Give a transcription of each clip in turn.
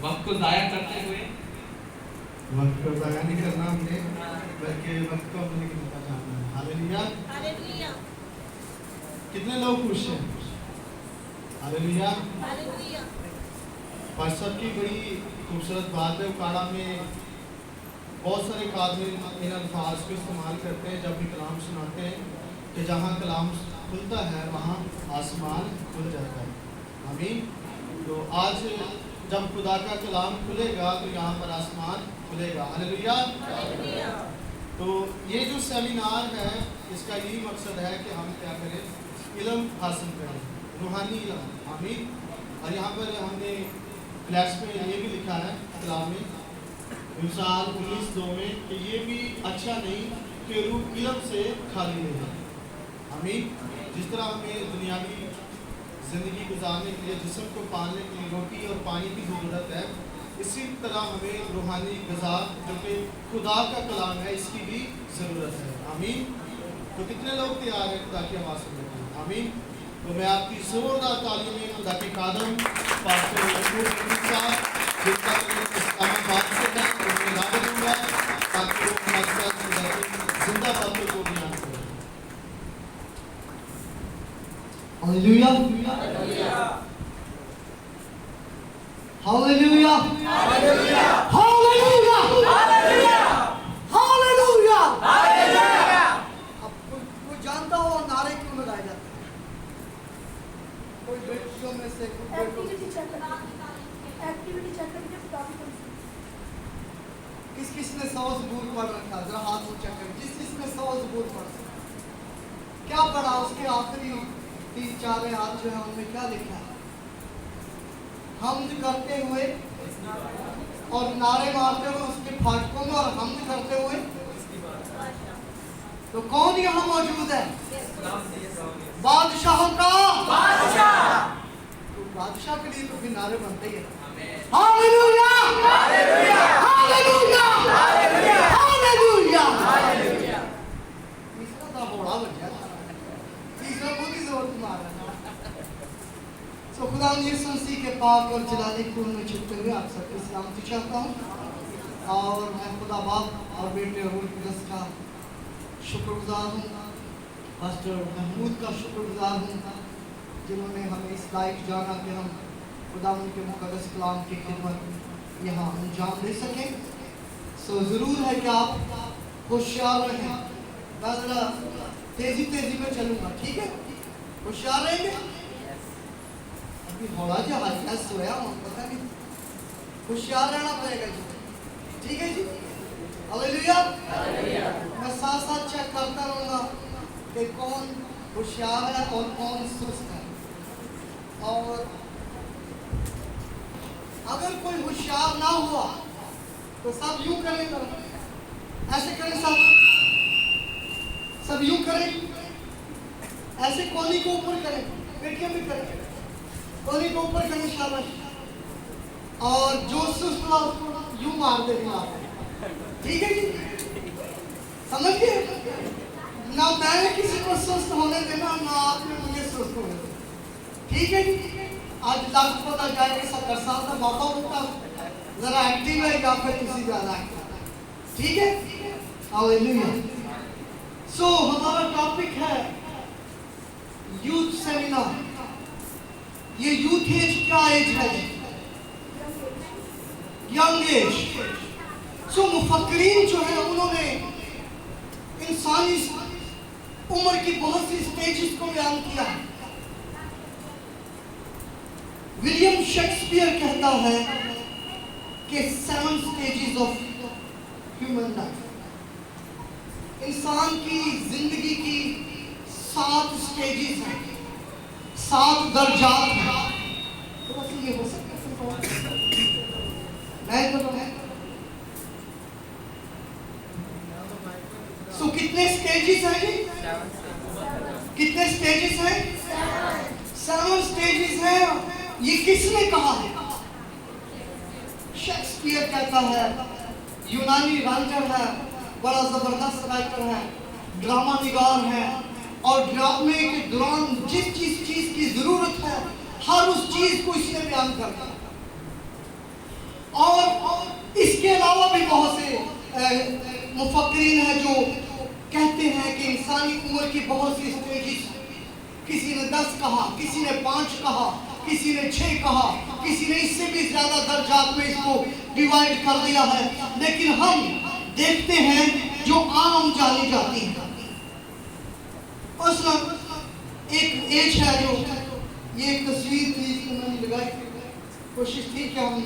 वक्त को ज़ाया करते हुए, वक्त को ज़ाया नहीं करना हमने, बल्कि वक्त को अपने की तरफ जाना है। हालेलुया। हालेलुया। कितने लोग खुश हैं? हालेलुया। हालेलुया। पास्टर साहब की बड़ी खूबसूरत बात है। उकाड़ा में बहुत सारे कादिर इन अल्फाज को इस्तेमाल करते हैं जब भी कलाम सुनाते हैं कि जहाँ कलाम खुलता है वहाँ आसमान खुल जाता है। आमीन। तो आज जब खुदा का कलाम खुलेगा तो यहाँ पर आसमान खुलेगा। हालेलुया। हालेलुया। तो ये जो सेमिनार है इसका यही मकसद है कि हम क्या करें, इल्म हासिल करें, रूहानी इल्म। आमीन। और यहाँ पर हमने फ्लैश में ये भी लिखा है कलाम में मिसाल 19:2 में कि ये भी अच्छा नहीं कि रूह इल्म से खाली रहे। आमीन। जिस तरह हमें दुनियावी ज़िंदगी गुजारने के लिए, जिस्म को पालने के लिए रोटी और पानी की ज़रूरत है, इसी तरह हमें रूहानी ग़िज़ा जो कि खुदा का कलाम है इसकी भी ज़रूरत है। आमीन। तो कितने लोग तैयार हैं खुदा की आवाज़ सुनने के लिए? आमीन। तो मैं आपकी ज़ोरदार तालियों में खुदा के खादम पास्टर महमूद साहब जिनका इस्लामाबाद से है उन्हें दावत दूंगा ताकि वो हमारे साथ खुदा की जिंदा बातों को बयान करें। Hallelujah. Hallelujah. Hallelujah. Hallelujah. Hallelujah. Hallelujah. अब कोई जानता हो नारे क्यों लगाए जाते हैं? कोई बेटियों में से कोई बेटों एक्टिविटी चेक करके किस किस ने 100 ज़बूर पढ़ रखा? जरा हाथ ऊंचा करें। जिस किस ने 100 ज़बूर पढ़ रखा? क्या पढ़ा? उसके आखिरी 3-4 हाथ जो है उनमें क्या लिखा है? हमद करते हुए और नारे मारते हुए उसके फाटकों में, और हमद करते हुए। तो कौन यहाँ मौजूद है? बादशाहों का बादशाह। तो बादशाह के लिए तो फिर नारे बनते ही हैं। Hallelujah. Hallelujah. Hallelujah. Hallelujah. Hallelujah. Hallelujah. तीसरा तो बड़ा बन गया। तीसरा बहुत ही जोर मार रहा है। तो खुदा यीशु मसीह के पाक और जलाली खून में छुपते हुए आप सबको सलामती चाहता हूँ। और मैं खुदा बाप और बेटे रूह कुदस का शुक्रगुजार हूँ, पास्टर महमूद का शुक्रगुजार हूँ जिन्होंने हमें इस लायक जाना कि हम खुदा उनके मुक़द्दस कलाम की खिदमत यहाँ अंजाम दे सकें। सो ज़रूर है कि आप होशियार रहें। मैं ज़रा तेज़ी में चलूँगा, ठीक है? होशियार रहेंगे। अभी हौला जहाज है, सोया हूँ, पता नहीं, होशियार रहना पड़ेगा जी, ठीक है जी? हालेलुया। मैं साथ साथ चेक करता रहूँगा कि कौन होशियार है और कौन सुस्त है। और अगर कोई होशियार ना हुआ तो सब यूं करें, ऐसे करें, सब यूं करें, ऐसे कोनी को ऊपर करें, पेटियां भी करें, कोनी को ऊपर करें, शाबाश। और जो सुस्त हुआ उसको यूं मार देना, ठीक है जी? समझ गए? ना मैंने किसी को सुस्त होने देना, ना आपने मुझे सुस्त होने देना, ठीक है जी? आज लाख पता जाए कि सत्तर साल का बाबा होता जरा एक्टिव है या फिर किसी ज़्यादा एक्टिव, ठीक है? हालेलुया। सो हमारा टॉपिक है यूथ सेमिनार। ये यूथ एज क्या एज है? Young age. सो मुफक्रीन जो है उन्होंने इंसानी उम्र की बहुत सी स्टेजेस को बयान किया है। विलियम शेक्सपियर कहता है कि 7 स्टेजेस ऑफ ह्यूमन लाइफ, इंसान की जिंदगी की 7 स्टेजेस हैं, 7 दर्जात हैं। तो बस ये हो सकता है मैं तो सो कितने स्टेजेस हैं? कितने स्टेजेस हैं? 7 स्टेजेस हैं। ये किसने कहा है? शेक्सपियर कहता है, यूनानी राइटर है, बड़ा जबरदस्त राइटर है, ड्रामा निगार है, और ड्रामे के दौरान जिस चीज की जरूरत है हर उस चीज को इसने बयान करता है। بہت سے مفکرین ہیں جو کہتے ہیں کہ انسانی عمر کی بہت سی اسٹیجز، کسی نے 10 کہا، کسی نے 5 کہا، کسی نے 6 کہا، کسی نے اس سے بھی زیادہ درجات میں اس کو ڈیوائیڈ کر دیا ہے، لیکن ہم دیکھتے ہیں جو عام جانی جاتی ہے۔ مثلا ایک ایج ہے جو، یہ ایک تصویر تھی اس کو میں نے لگائی تھی، کوشش تھی کہ ہم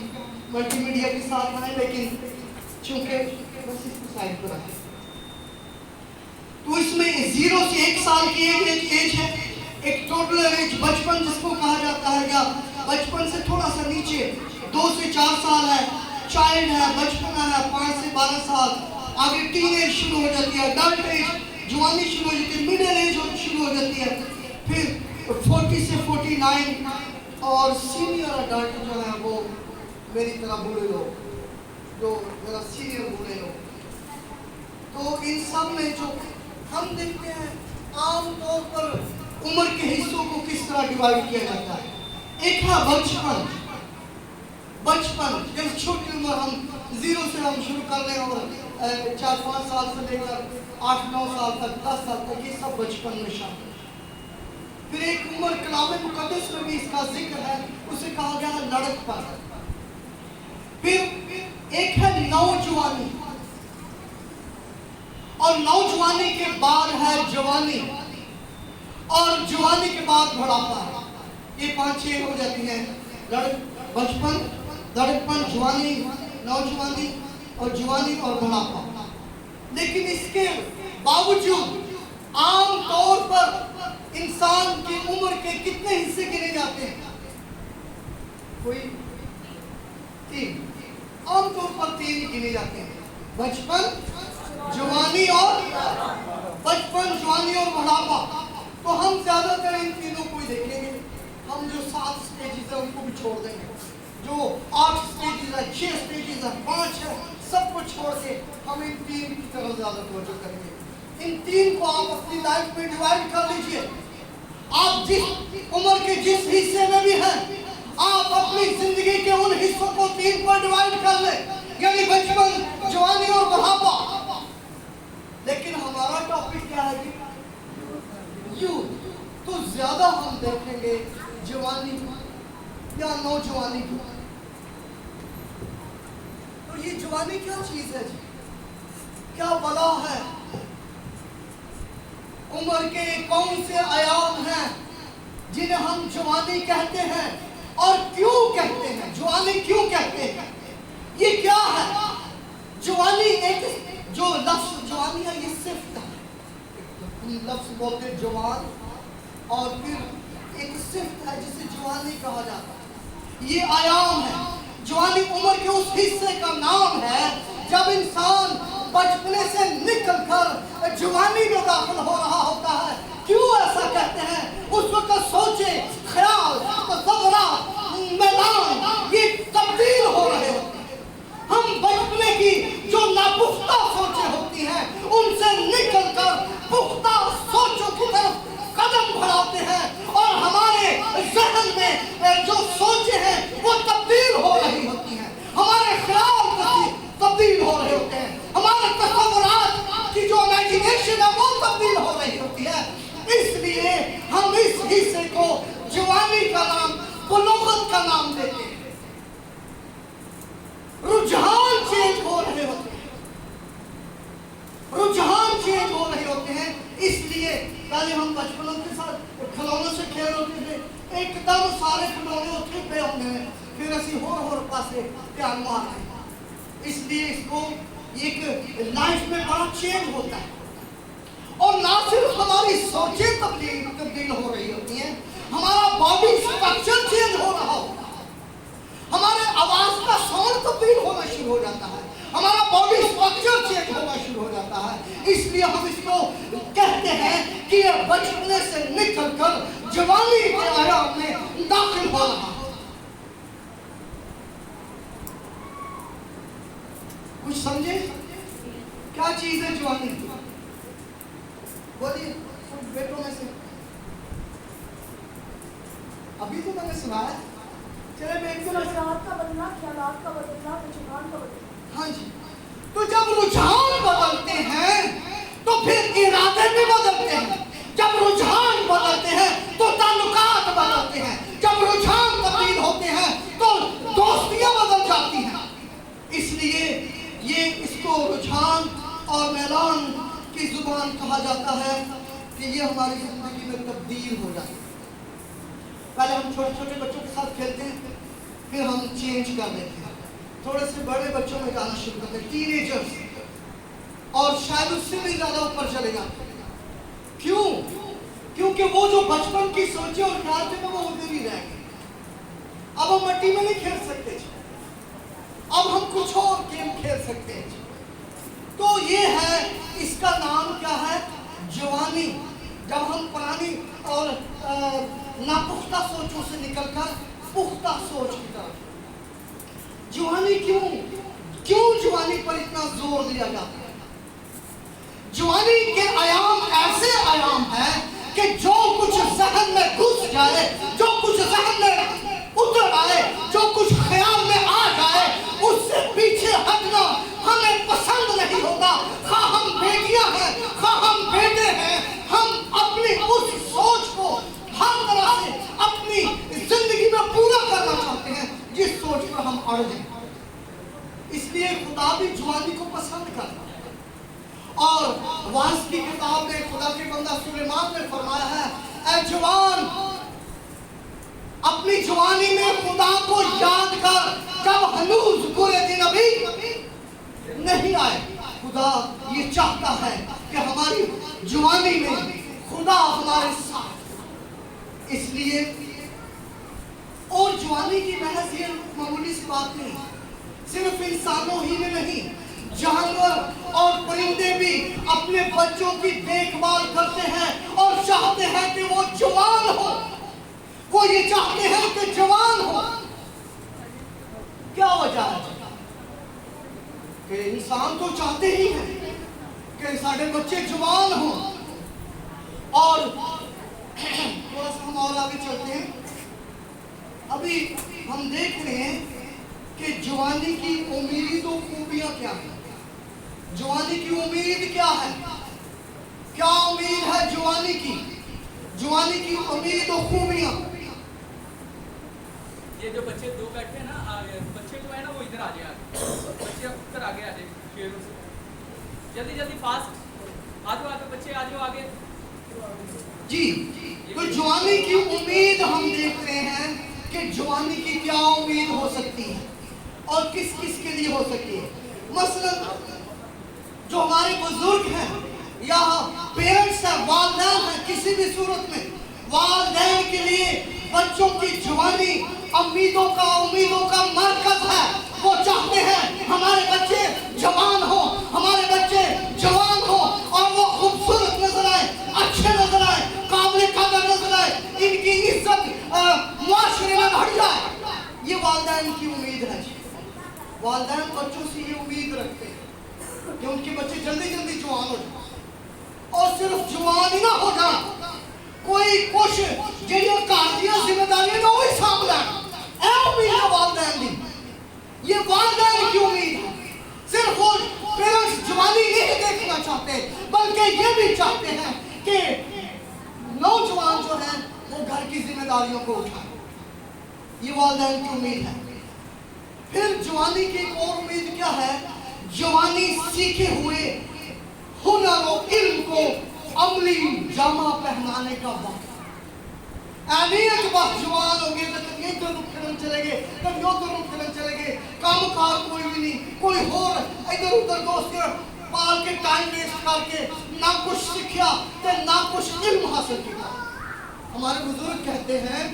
ملٹی میڈیا کے ساتھ آئیں، لیکن چونکہ بس اس کو سائڈ پر رکھیں، تو اس میں 0 سے 1 سال کی ایج ہے، ایک ٹوٹل ایج بچپن جس کو کہا جاتا ہے، یا بچپن سے تھوڑا سا نیچے 2 سے 4 سال ہے، چائلڈ ہے، بچپن ہے 5 سے 12 سال، آگے ٹین ایج شروع ہو جاتی ہے، اڈلٹ ایج جوانی شروع ہو جاتی ہے، میڈل ایج شروع ہو جاتی ہے، پھر 40 سے 49 اور سینئر اڈلٹ جو ہے وہ میری طرح بوڑھے لوگ، جو میرا سینئر بوڑھے لوگ۔ تو ان سب میں جو ہم دیکھتے ہیں عام طور پر عمر کے حصوں کو کس طرح ڈیوائیڈ کیا جاتا ہے۔ ایک ہے بچپن، جب چھوٹی عمر ہم 0 سے ہم شروع کر لیں اور 4-5 سال سے لے کر 8-9 سال تک 10 سال تک، یہ سب بچپن میں شامل ہے۔ پھر ایک عمر کلام مقدس میں بھی اس کا ذکر ہے، اسے کہا گیا ہے لڑکپن۔ پھر ایک ہے نوجوانی، اور نوجوانی کے بعد ہے جوانی، اور جوانی کے بعد بڑھاپا ہے۔ یہ 5-6 ہو جاتی ہیں، بچپن، لڑکپن، جوانی، نوجوانی اور جوانی اور بڑھاپا۔ لیکن اس کے باوجود عام طور پر انسان کی عمر کے کتنے حصے گنے جاتے ہیں؟ کوئی 3، عام طور پر 3 گنے جاتے ہیں، بچپن، جوانی اور بڑھاپا۔ تو ہم زیادہ تر ان تینوں کو ہی دیکھیں گے، ہم جو 7 سٹیجز ہیں ان کو بھی چھوڑ دیں گے، جو 8 سٹیجز ہیں، 6 سٹیجز ہیں، 5 ہیں، سب کو چھوڑ کے ہم ان 3 کی طرف زیادہ توجہ کریں گے۔ ان 3 کو آپ اپنی لائف میں ڈیوائیڈ کر لیجئے، آپ جس عمر کے جس حصے میں بھی ہیں، آپ اپنی زندگی کے ان حصوں کو 3 پر ڈیوائیڈ کر لیں، یعنی بچپن، جوانی اور بڑھاپا۔ لیکن ہمارا ٹاپک کیا ہے؟ یوتھ، تو زیادہ ہم دیکھیں گے جوانی یا نوجوانی کو۔ تو یہ جوانی کیا چیز ہے جی؟ کیا بلا ہے؟ عمر کے کون سے ایام ہیں جنہیں ہم جوانی کہتے ہیں، اور کیوں کہتے ہیں؟ جوانی کیوں کہتے ہیں؟ یہ کیا ہے؟ جوانی ایک جو لفظ جوانی ہے، یہ صفت ہے، لفظ بولتے جوان، اور پھر ایک صفت ہے جسے جوانی کہا جاتا ہے۔ یہ ایام ہے، جوانی عمر کے اس حصے کا نام ہے جب انسان بچپنے سے نکل کر جوانی میں داخل ہو رہا ہوتا ہے۔ کیوں ایسا کہتے ہیں؟ اس وقت سوچے، خیال، تصورات، میدان یہ تبدیل ہو رہے ہوتے ہیں۔ ہم بچپنے کی جو ناپختہ سوچیں ہوتی ہیں ان سے نکل کر پختہ سوچوں کی طرف قدم بڑھاتے ہیں، اور ہمارے ذہن میں جو سوچیں ہیں وہ تبدیل ہو رہی ہوتی ہیں، ہمارے خیال تبدیل ہو رہے ہوتے ہیں، ہمارے تصورات کی جو امیجنیشن ہے وہ تبدیل ہو رہی ہوتی ہے۔ اس لیے ہم اس حصے کو جوانی کا نام، بلوغت کا نام دیتے ہیں۔ رجحان چینج ہو رہے ہوتے ہیں، رجحان چینج ہو رہے ہوتے ہیں۔ اس لیے پہلے ہم بچپنوں کے ساتھ کھلونوں سے کھیل ہوتے تھے، ایک دم سارے کھلونے اتھے پہ ہوتے ہیں، پھر اسی ہور پاسے دھیان مار رہے ہیں۔ اس لیے اس کو ایک لائف میں بڑا چینج ہوتا ہے، اور نہ صرف ہماری سوچیں تبدیل ہو رہی ہوتی ہیں، ہمارا باڈی اسٹرکچر چینج ہو رہا ہوتا ہے، ہمارے آواز کا ساؤنڈ تبدیل ہونا شروع ہو جاتا ہے، ہمارا باڈی اسٹرکچر چینج ہونا شروع ہو جاتا ہے۔ اس لیے ہم اس کو کہتے ہیں کہ یہ بچپنے سے نکل کر جوانی کے ایام میں داخل ہو رہا ہے۔ کچھ سمجھے کیا چیز ہے جوانی؟ بولیے بیٹوں میں سے، ابھی تو میں نے سنا ہے، چلے بیٹھ کے نظرات کا بدلنا، خیالات کا بدلنا، رجحان کا بدلنا۔ ہاں جی، रुझान बदलते हैं तो फिर इरादे भी बदलते हैं। जब रुझान बदलते हैं तो ताल्लुकात बदलते हैं। जब रुझान तब्दील होते हैं तो दोस्तियां बदल जाती हैं। इसलिए ये इसको रुझान और मैलान की जुबान कहा जाता है कि ये हमारी जिंदगी में तब्दील हो जाए। पहले हम छोटे छोटे बच्चों के साथ खेलते हैं, फिर हम चेंज कर देते हैं, थोड़े से बड़े बच्चों में जाना शुरू करते हैं, टीनेजर्स, और शायद उससे भी ज्यादा ऊपर चले जाते हैं। क्यों? क्योंकि वो जो बचपन की सोचे और ख्याल थे वो उधर ही रह गए। अब हम मट्टी में नहीं खेल सकते, अब हम कुछ और गेम खेल सकते हैं। तो ये है, इसका नाम क्या है? जवानी। जब हम पुरानी और नापुख्ता सोचों से निकलकर पुख्ता सोच की तरफ। जवानी क्यों जवानी पर इतना जोर दिया जाता है? जवानी के आयाम ऐसे आयाम है कि जो कुछ जहन में घुस जाए, जो कुछ जहन में उतर आए, जो कुछ ख्याल में आ जाए, उससे पीछे हटना हमें पसंद नहीं होता। खा हम बेटियां हैं, खा हम बेटे हैं, हम अपनी उस सोच को हर तरह से अपनी जिंदगी में पूरा करना चाहते हैं जिस सोच पर हम अड़ हैं। इसलिए खुदा भी जवानी को पसंद करता है। और वास की किताब में खुदा के बंदा सुलेमान ने फरमाया है, ऐ जवान, अपनी जवानी में खुदा को याद कर, जब हनूज बुरे दिन अभी नहीं आए। खुदा ये चाहता है कि हमारी जवानी में खुदा हमारे साथ। इसलिए और जवानी की महज ये मामूली सी बात नहीं, सिर्फ इंसानों ही में नहीं, जानवर और परिंदे भी अपने बच्चों की देखभाल करते हैं और चाहते हैं कि वो जवान हो। वो ये चाहते हैं कि जवान हो। क्या वजह है? कि इंसान तो चाहते ही हैं कि सारे बच्चे जवान हो। और थोड़ा सा हम और आगे चलते हैं। अभी हम देख रहे हैं कि जवानी की उम्मीद और खूबियां क्या है। जवानी की उम्मीद क्या है? क्या उम्मीद है जवानी की? जवानी की उम्मीद और खूबियां। ये जो बच्चे दो बैठे हैं ना, बच्चे जो है ना वो इधर आ जाए, बच्चे उत्तर आगे आ जाए शेरों से, जल्दी जल्दी फास्ट आ जाओ बच्चे, आ जाओ आगे जी। तो जवानी की उम्मीद हम देख रहे हैं कि जवानी की क्या उम्मीद हो सकती है और किस किस के लिए हो सकती है। मसलन जो हमारे बुजुर्ग हैं या पेरेंट्स हैं, वालिदैन हैं, किसी भी सूरत में वालिदैन के लिए बच्चों की जवानी उम्मीदों का मरकज है। वो चाहते हैं हमारे बच्चे जवान हो, हमारे बच्चे जवान हो और वो खूबसूरत नजर आए, अच्छे नजर आए, काबिल कदर नजर आए, इनकी इज्जत मुआशरे में बढ़ जाए। ये वालिदैन की उम्मीद है। वालिदैन बच्चों से ये उम्मीद रखते हैं कि उनके बच्चे जल्दी जल्दी जवान हो जाए, और सिर्फ जवान ही ना हो जाए, कोई कुछ ਜਿਹੜੀਆਂ ਘਰ ਦੀਆਂ ਜ਼ਿੰਮੇਵਾਰੀਆਂ ਨੇ ਉਹ ਹੀ ਸਾਂਭ ਲੈਣ। ਇਹ ਉਮੀਦ ਹੈ वालिदैन की। ये वालिदैन की उम्मीद है। सिर्फ वो पेरेंट्स जवानी नहीं देखना चाहते, बल्कि ये भी चाहते हैं कि नौजवान जो है वो घर की जिम्मेदारियों को उठाए। ये वालिदैन की उम्मीद है। फिर जवानी की एक और उम्मीद क्या है? जवानी सीखे हुए हुनर और इल्म को अमली जामा पहनाने का वक्त। नहीं है कि बस जवान हो गए तो कभी इधर फिल्म चले गए, कभी उधर फिल्म चले गए, काम कार कोई भी नहीं, कोई और इधर उधर दोस्त पाल के टाइम वेस्ट करके ना कुछ सीखा तो ना कुछ इल्म हासिल किया। हमारे बुजुर्ग कहते हैं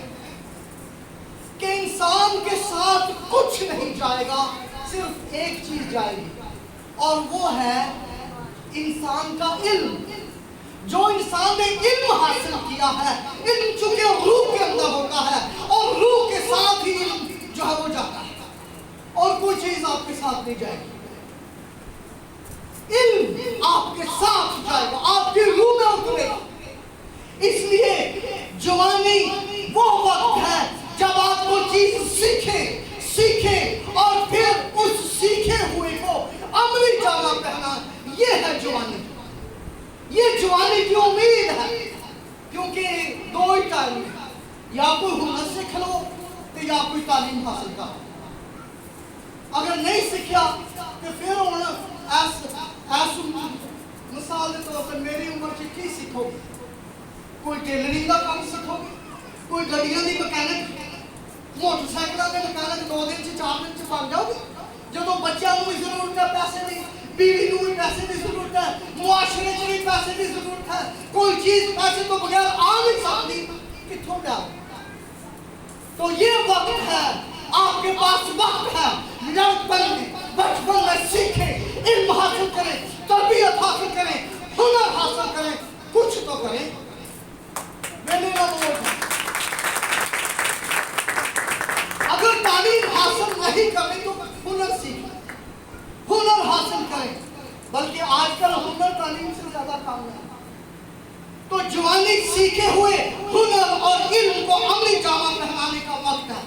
कि इंसान के साथ कुछ नहीं जाएगा, सिर्फ एक चीज जाएगी, और वो है इंसान का इल्म। जो इंसान ने इल्म हासिल किया है, इल्म चूंकि रूह के अंदर होता है और रूह के साथ ही इल्म जो है वो जाता है, और कोई चीज आपके साथ नहीं जाएगी। इल्म आपके साथ जाएगा, आपकी रूह में उतरेगा। इसलिए जवानी वो वक्त है जब आप वो चीज सीखे और फिर उस सीखे हुए को अमली जामा पहना अगर नहीं सीखा तो फिर हुण ऐस मिसाल के तौर पर मेरी उम्र च की सीखोगे? कोई टेलरिंग का काम सीखोगे, कोई गड्डियां दी मैकेनिक, मोटरसाइकिलों के मैकेनिक 2 दिन च 4 दिन च बन जाओगे? जदों बच्चों को जरूरत है पैसे की, बीवी को भी पैसे की जरूरत है, मुआशरे च भी पैसे की जरूरत है, कोई चीज पैसे तो बगैर आ नहीं सकती, कित्थों लाओ? तो ये वक्त है, आपके पास वक्त है, लड़कपन में बचपन में सीखें, इल्म हासिल करें, तरबियत हासिल करें, हुनर हासिल करें, कुछ तो करें। मैंने ना बोला अगर तालीम हासिल नहीं करें तो हुनर सीखें, हुनर हासिल करें, बल्कि आजकल हुनर तालीम से ज्यादा काम है। तो जवानी सीखे हुए हुनर और इल्म को अमली जामा पहनाने का वक्त है।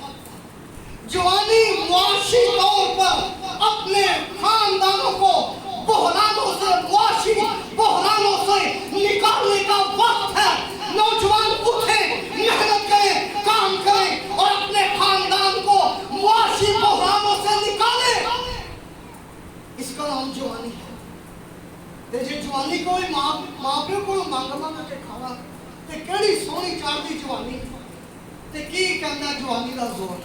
जवानी मुआशी तौर पर अपने खानदानों को बहरानों से, मुआशी बहरानों से निकालने का वक्त है। नौजवान उठें, मेहनत करें, काम करें और अपने खानदान को मुआशी बहरानों से निकालें। इसका नाम जवानी है। जे जवानी को मां प्यो को मंग के खावा ते केड़ी सोहनी चढ़दी जवानी ते की कहंदा जवानी दा जोर।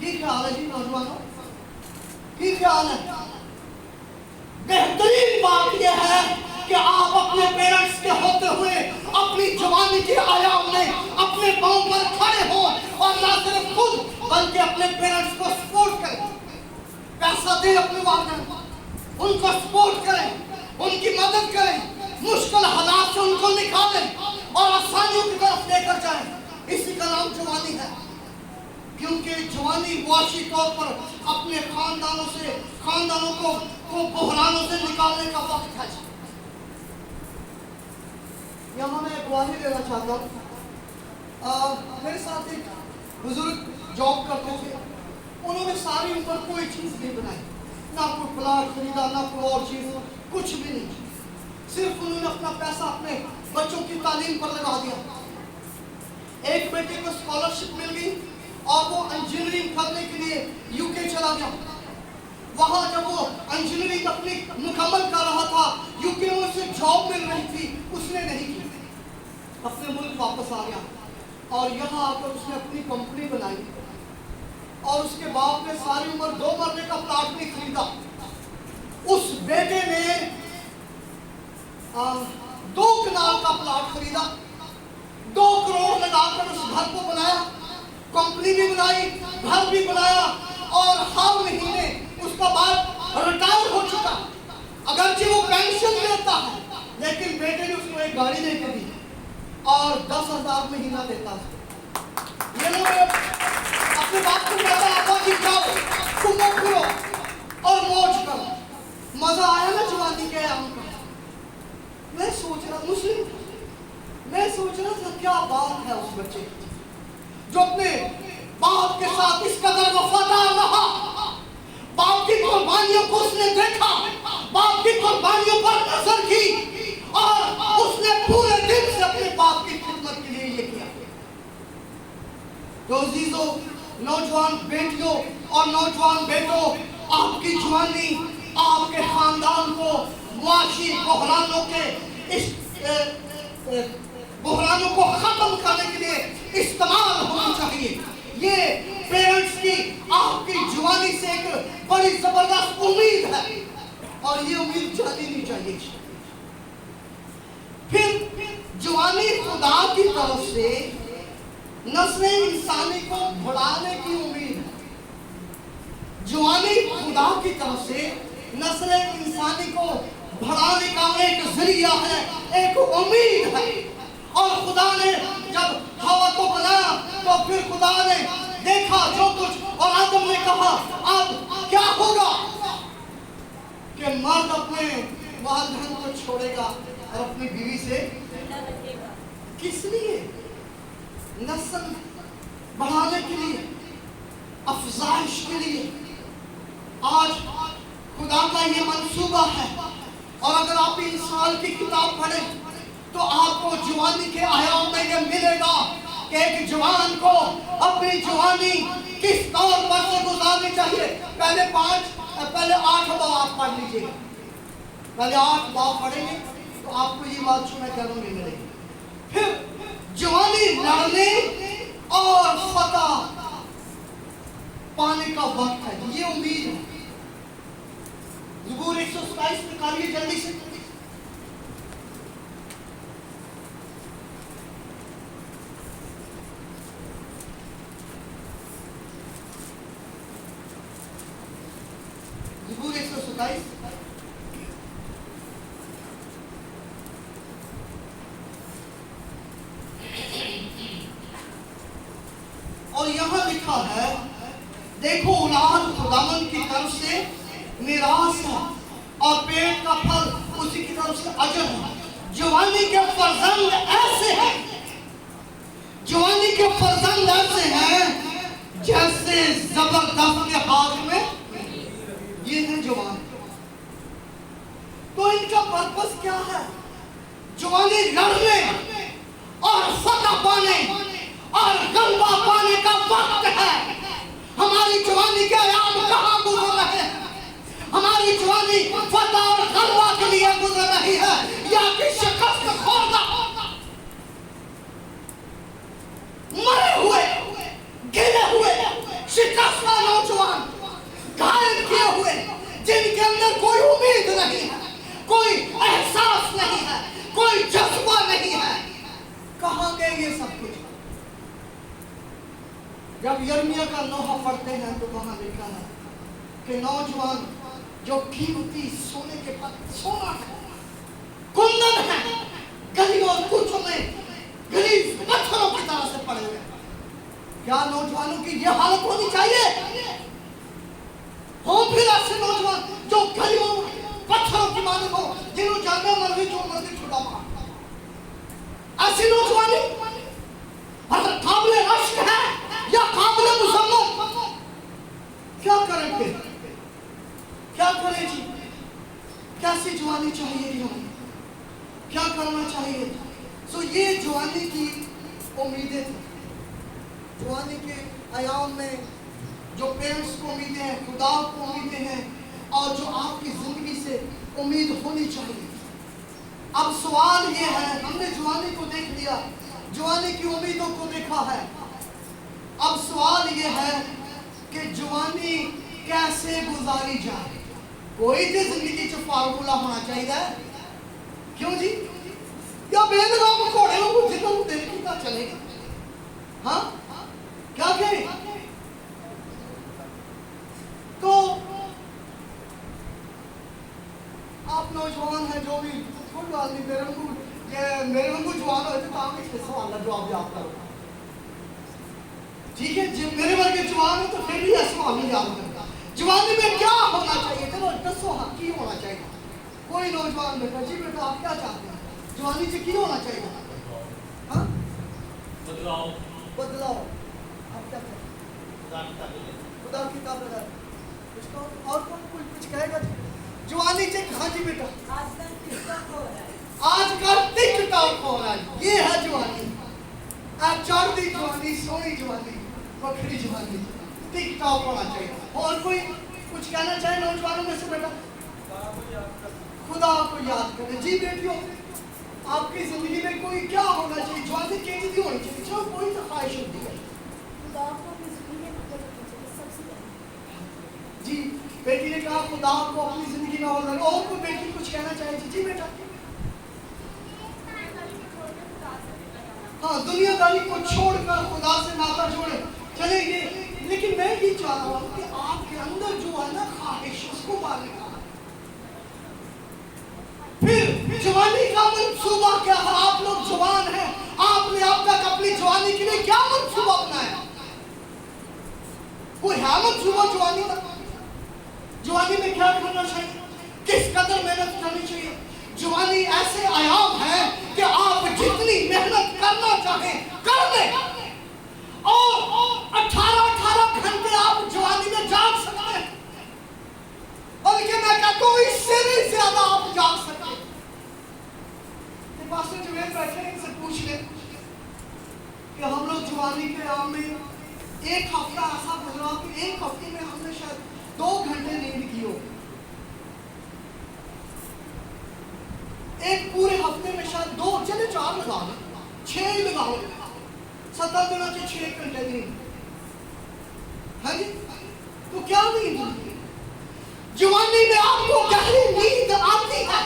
की ख्याल है जी नौजवानों, की ख्याल है? बेहतरीन बात यह है कि आप अपने पेरेंट्स के होते हुए अपनी जवानी के आयाम में अपने पांव पर खड़े हो और ना सिर्फ खुद बल्कि अपने पेरेंट्स को सपोर्ट करें। पैसा दे अपने वालिदैन को, उनको सपोर्ट करें, उनकी मदद करें, मुश्किल हालात से उनको निकालें और आसानियों की तरफ लेकर जाएं। इसी का नाम जवानी है, क्योंकि जवानी मुआशी तौर पर अपने खानदानों को बहरानों से निकालने का वक्त है। यहाँ मैं गवाही देना चाहता हूँ। मेरे साथ एक बुजुर्ग जॉब करते थे, उन्होंने सारी उम्र कोई चीज़ नहीं बनाई, ना कोई प्लाट खरीदा, ना कोई और चीज़, कुछ भी नहीं। सिर्फ उन्होंने अपना पैसा अपने बच्चों की तालीम पर लगा दिया। एक बेटे को स्कॉलरशिप मिल गई और वो इंजीनियरिंग करने के लिए यूके चला गया। वहां जब वो इंजीनियरिंग अपनी मुकम्मल कर रहा था, यूके में उसे जॉब मिल रही थी, उसने नहीं की, अपने मुल्क वापस आ गया और यहाँ आकर उसने अपनी कंपनी बनाई और उसके बाप ने सारी उम्र 2 मरले का प्लाट नहीं खरीदा। उस बेटे ने 2 कनाल का प्लाट खरीदा, 2 करोड़ लगाकर उस घर को बनाया, कंपनी भी बनाई, घर भी बनाया और हर महीने उसका बाप रिटायर हो चुका। अगरचे वो पेंशन लेता है, लेकिन बेटे ने उसको एक गाड़ी लेकर दी और 10,000 महीना देता है। ये लोग अपने बाप को कहता है कि जाओ घूमो फिरो और मौज करो। मजा आया ना जवानी के आम का? मैं सोच रहा मुस्लिम था, मैं सोच रहा था क्या बात है उस बच्चे की जो अपने बाप के साथ इस कदर वफादार रहा, बाप की कुर्बानियों को उसने देखा, बाप की कुर्बानियों पर नजर की और उसने पूरे दिल से अपने बाप की खिदमत के लिए ये किया। तो अजीजों, नौजवान बेटियों और नौजवान बेटों, आपकी जवानी आपके खानदान को मुआशी बहरानों के इस बहरानों को खत्म करने के लिए इस्तेमाल होनी चाहिए। ये पेरेंट्स की आपकी जवानी से एक बड़ी जबरदस्त उम्मीद है और ये उम्मीद जानी नहीं चाहिए। फिर जवानी खुदा की तरफ से नस्ल इंसानी को बढ़ाने की उम्मीद है। जवानी खुदा की तरफ से नस्ल इंसानी को बढ़ाने का एक जरिया है, एक उम्मीद है। और खुदा ने जब हवा को बनाया तो फिर खुदा ने देखा जो कुछ और आदम ने कहा अब क्या होगा कि मर्द अपने वालिदैन को छोड़ेगा और अपनी बीवी से किस लिए? नस्ल बढ़ाने के लिए, अफजाइश के लिए। आज खुदा का ये मंसूबा है और अगर आप इंसान की किताब पढ़ें तो आपको जवानी के आयाम में ये मिलेगा कि एक जवान को अपनी जवानी किस तौर पर से गुजारनी चाहिए। पहले 8 बाब आप पढ़ लीजिए, पहले 8 बाब पढ़ेंगे तो आपको ये बात जो मैं कह रहा हूँ ये मिलेगी। फिर जवानी लड़ने और फतह पाने का वक्त है, ये उम्मीद है। ज़बूर 127 निकालिए जल्दी से। ज़बूर 127 और यहाँ लिखा है, देखो औलाद खुदावंद की तरफ से मिरास है और पेट का फल उसी की तरफ से अजर है। जवानी के फर्जंद ऐसे हैं, जवानी के फर्जंद ऐसे हैं जैसे जबरदस्त के हाथ में, ये है जवान। तो इनका पर्पस क्या है? जवानी लड़ने और फतह पाने और गलबा पाने का वक्त है। हमारी जवानी के आयाम कहाँ गुजर रहे हैं? हमारी जवानी फतह और गलबा के लिए गुजर रही है या कि शिकस्त खोरदा, मरे हुए, गिरे हुए, शिकस्ता नौजवान, घायल किए हुए, जिनके अंदर कोई उम्मीद नहीं है, कोई एहसास नहीं है, कोई जज्बा नहीं है। कहाँ गए ये सब कुछ? जब यिर्मयाह का नोहा पढ़ते हैं तो वहां लिखा है कि नौजवान जो कीमती सोने के पत्थर, सोना है, कुंदन है, गलियों और कुचों में गलीज पत्थरों की तरह से पड़े हुए हैं। क्या नौजवानों की ये हालत होनी चाहिए? हो फिर ऐसे नौजवान जो गलियों पत्थरों की मालिक हो, जिन्होंने जाना मर्जी जो मर्जी छुड़ा मार, ऐसी नौजवानी अगर काबिल रश्क है या काबिल मुसम्मत, क्या करें फिर? क्या करें जी? कैसी जवानी चाहिए हमें? क्या करना चाहिए? सो ये जवानी की उम्मीदें थी। जवानी के आयाम में जो पेरेंट्स को उम्मीदें हैं, खुदा को उम्मीदें हैं, और जो आपकी जिंदगी से उम्मीद होनी चाहिए। अब सवाल ये है, हमने जवानी को देख लिया, जवानी की उम्मीदों को देखा है। अब सवाल ये है कि जवानी कैसे गुजारी जाए? कोई भी जिंदगी च फार्मूला होना चाहिए, क्यों जी? या बेलगाम घोड़े को जितना दिल कितना चलेगा? हाँ, क्या कहें? तो आप नौजवान हैं, जो भी, कोई बात नहीं, मेरे वांगू जवान हो तो आप इस सवाल का जवाब भी आप करो, ठीक है? जब मेरे वर्गे जवान है तो फिर भी ऐसा सवाल नहीं याद करता। जवानी में क्या होना चाहिए? चलो दसो, हाँ की होना चाहिए? कोई नौजवान बेटा, जी बेटा आप क्या चाहते हैं जवानी से की होना चाहिए? हाँ, बदलाव। बदलाव आप क्या चाहते हैं? खुदा की ताबीर है। इसको और कोई कुछ कहेगा? जवानी से कहाँ जी बेटा? आजकल टिकटॉक हो रहा है, ये है जवानी। चढ़ती जवानी, सोनी जवानी, बखरी जवानी, टिकटॉक होना चाहिए। और कोई कुछ कहना चाहे नौजवानों में से बेटा? खुदा को याद करें। जी बेटियों, आपकी जिंदगी में कोई क्या होना चाहिए? जवानी कैसी होनी चाहिए? चलो कोई तो ख्वाहिश होती है जी। बेटी ने कहा खुदा को अपनी जिंदगी में और कोई बेटी कुछ कहना चाहेगी? जी बेटा। हाँ, दुनियादारी को छोड़कर खुदा से नाता जोड़े चलेंगे। लेकिन मैं ये चाह रहा हूँ कि आपके अंदर जो है ना ख्वाहिश, उसको मारने का। फिर जवानी का मंसूबा क्या है? आप लोग जवान हैं, आपने अब तक अपनी जवानी के लिए क्या मंसूबा बनाया? कोई है मंसूबा जवानी का? जवानी में क्या करना चाहिए? किस कदर मेहनत करनी चाहिए? जवानी ऐसे आयाम है कि आप जितनी मेहनत करना चाहें कर लें, और 18 घंटे आप जवानी में जाग सकते हैं, बल्कि मैं कहता हूँ इससे भी ज्यादा आप जाग सकते हैं। पास्टर जुबैर बैठे हैं, इनसे पूछ ले कि हम लोग जवानी के आयाम में एक हफ्ता ऐसा गुजरा कि एक हफ्ते में हमने शायद 2 6 ही लगाओ, 7 दिनों से 6 घंटे नींद, हाँ जी, तो क्या नींद होती है? जवानी में आपको गहरी नींद आती है,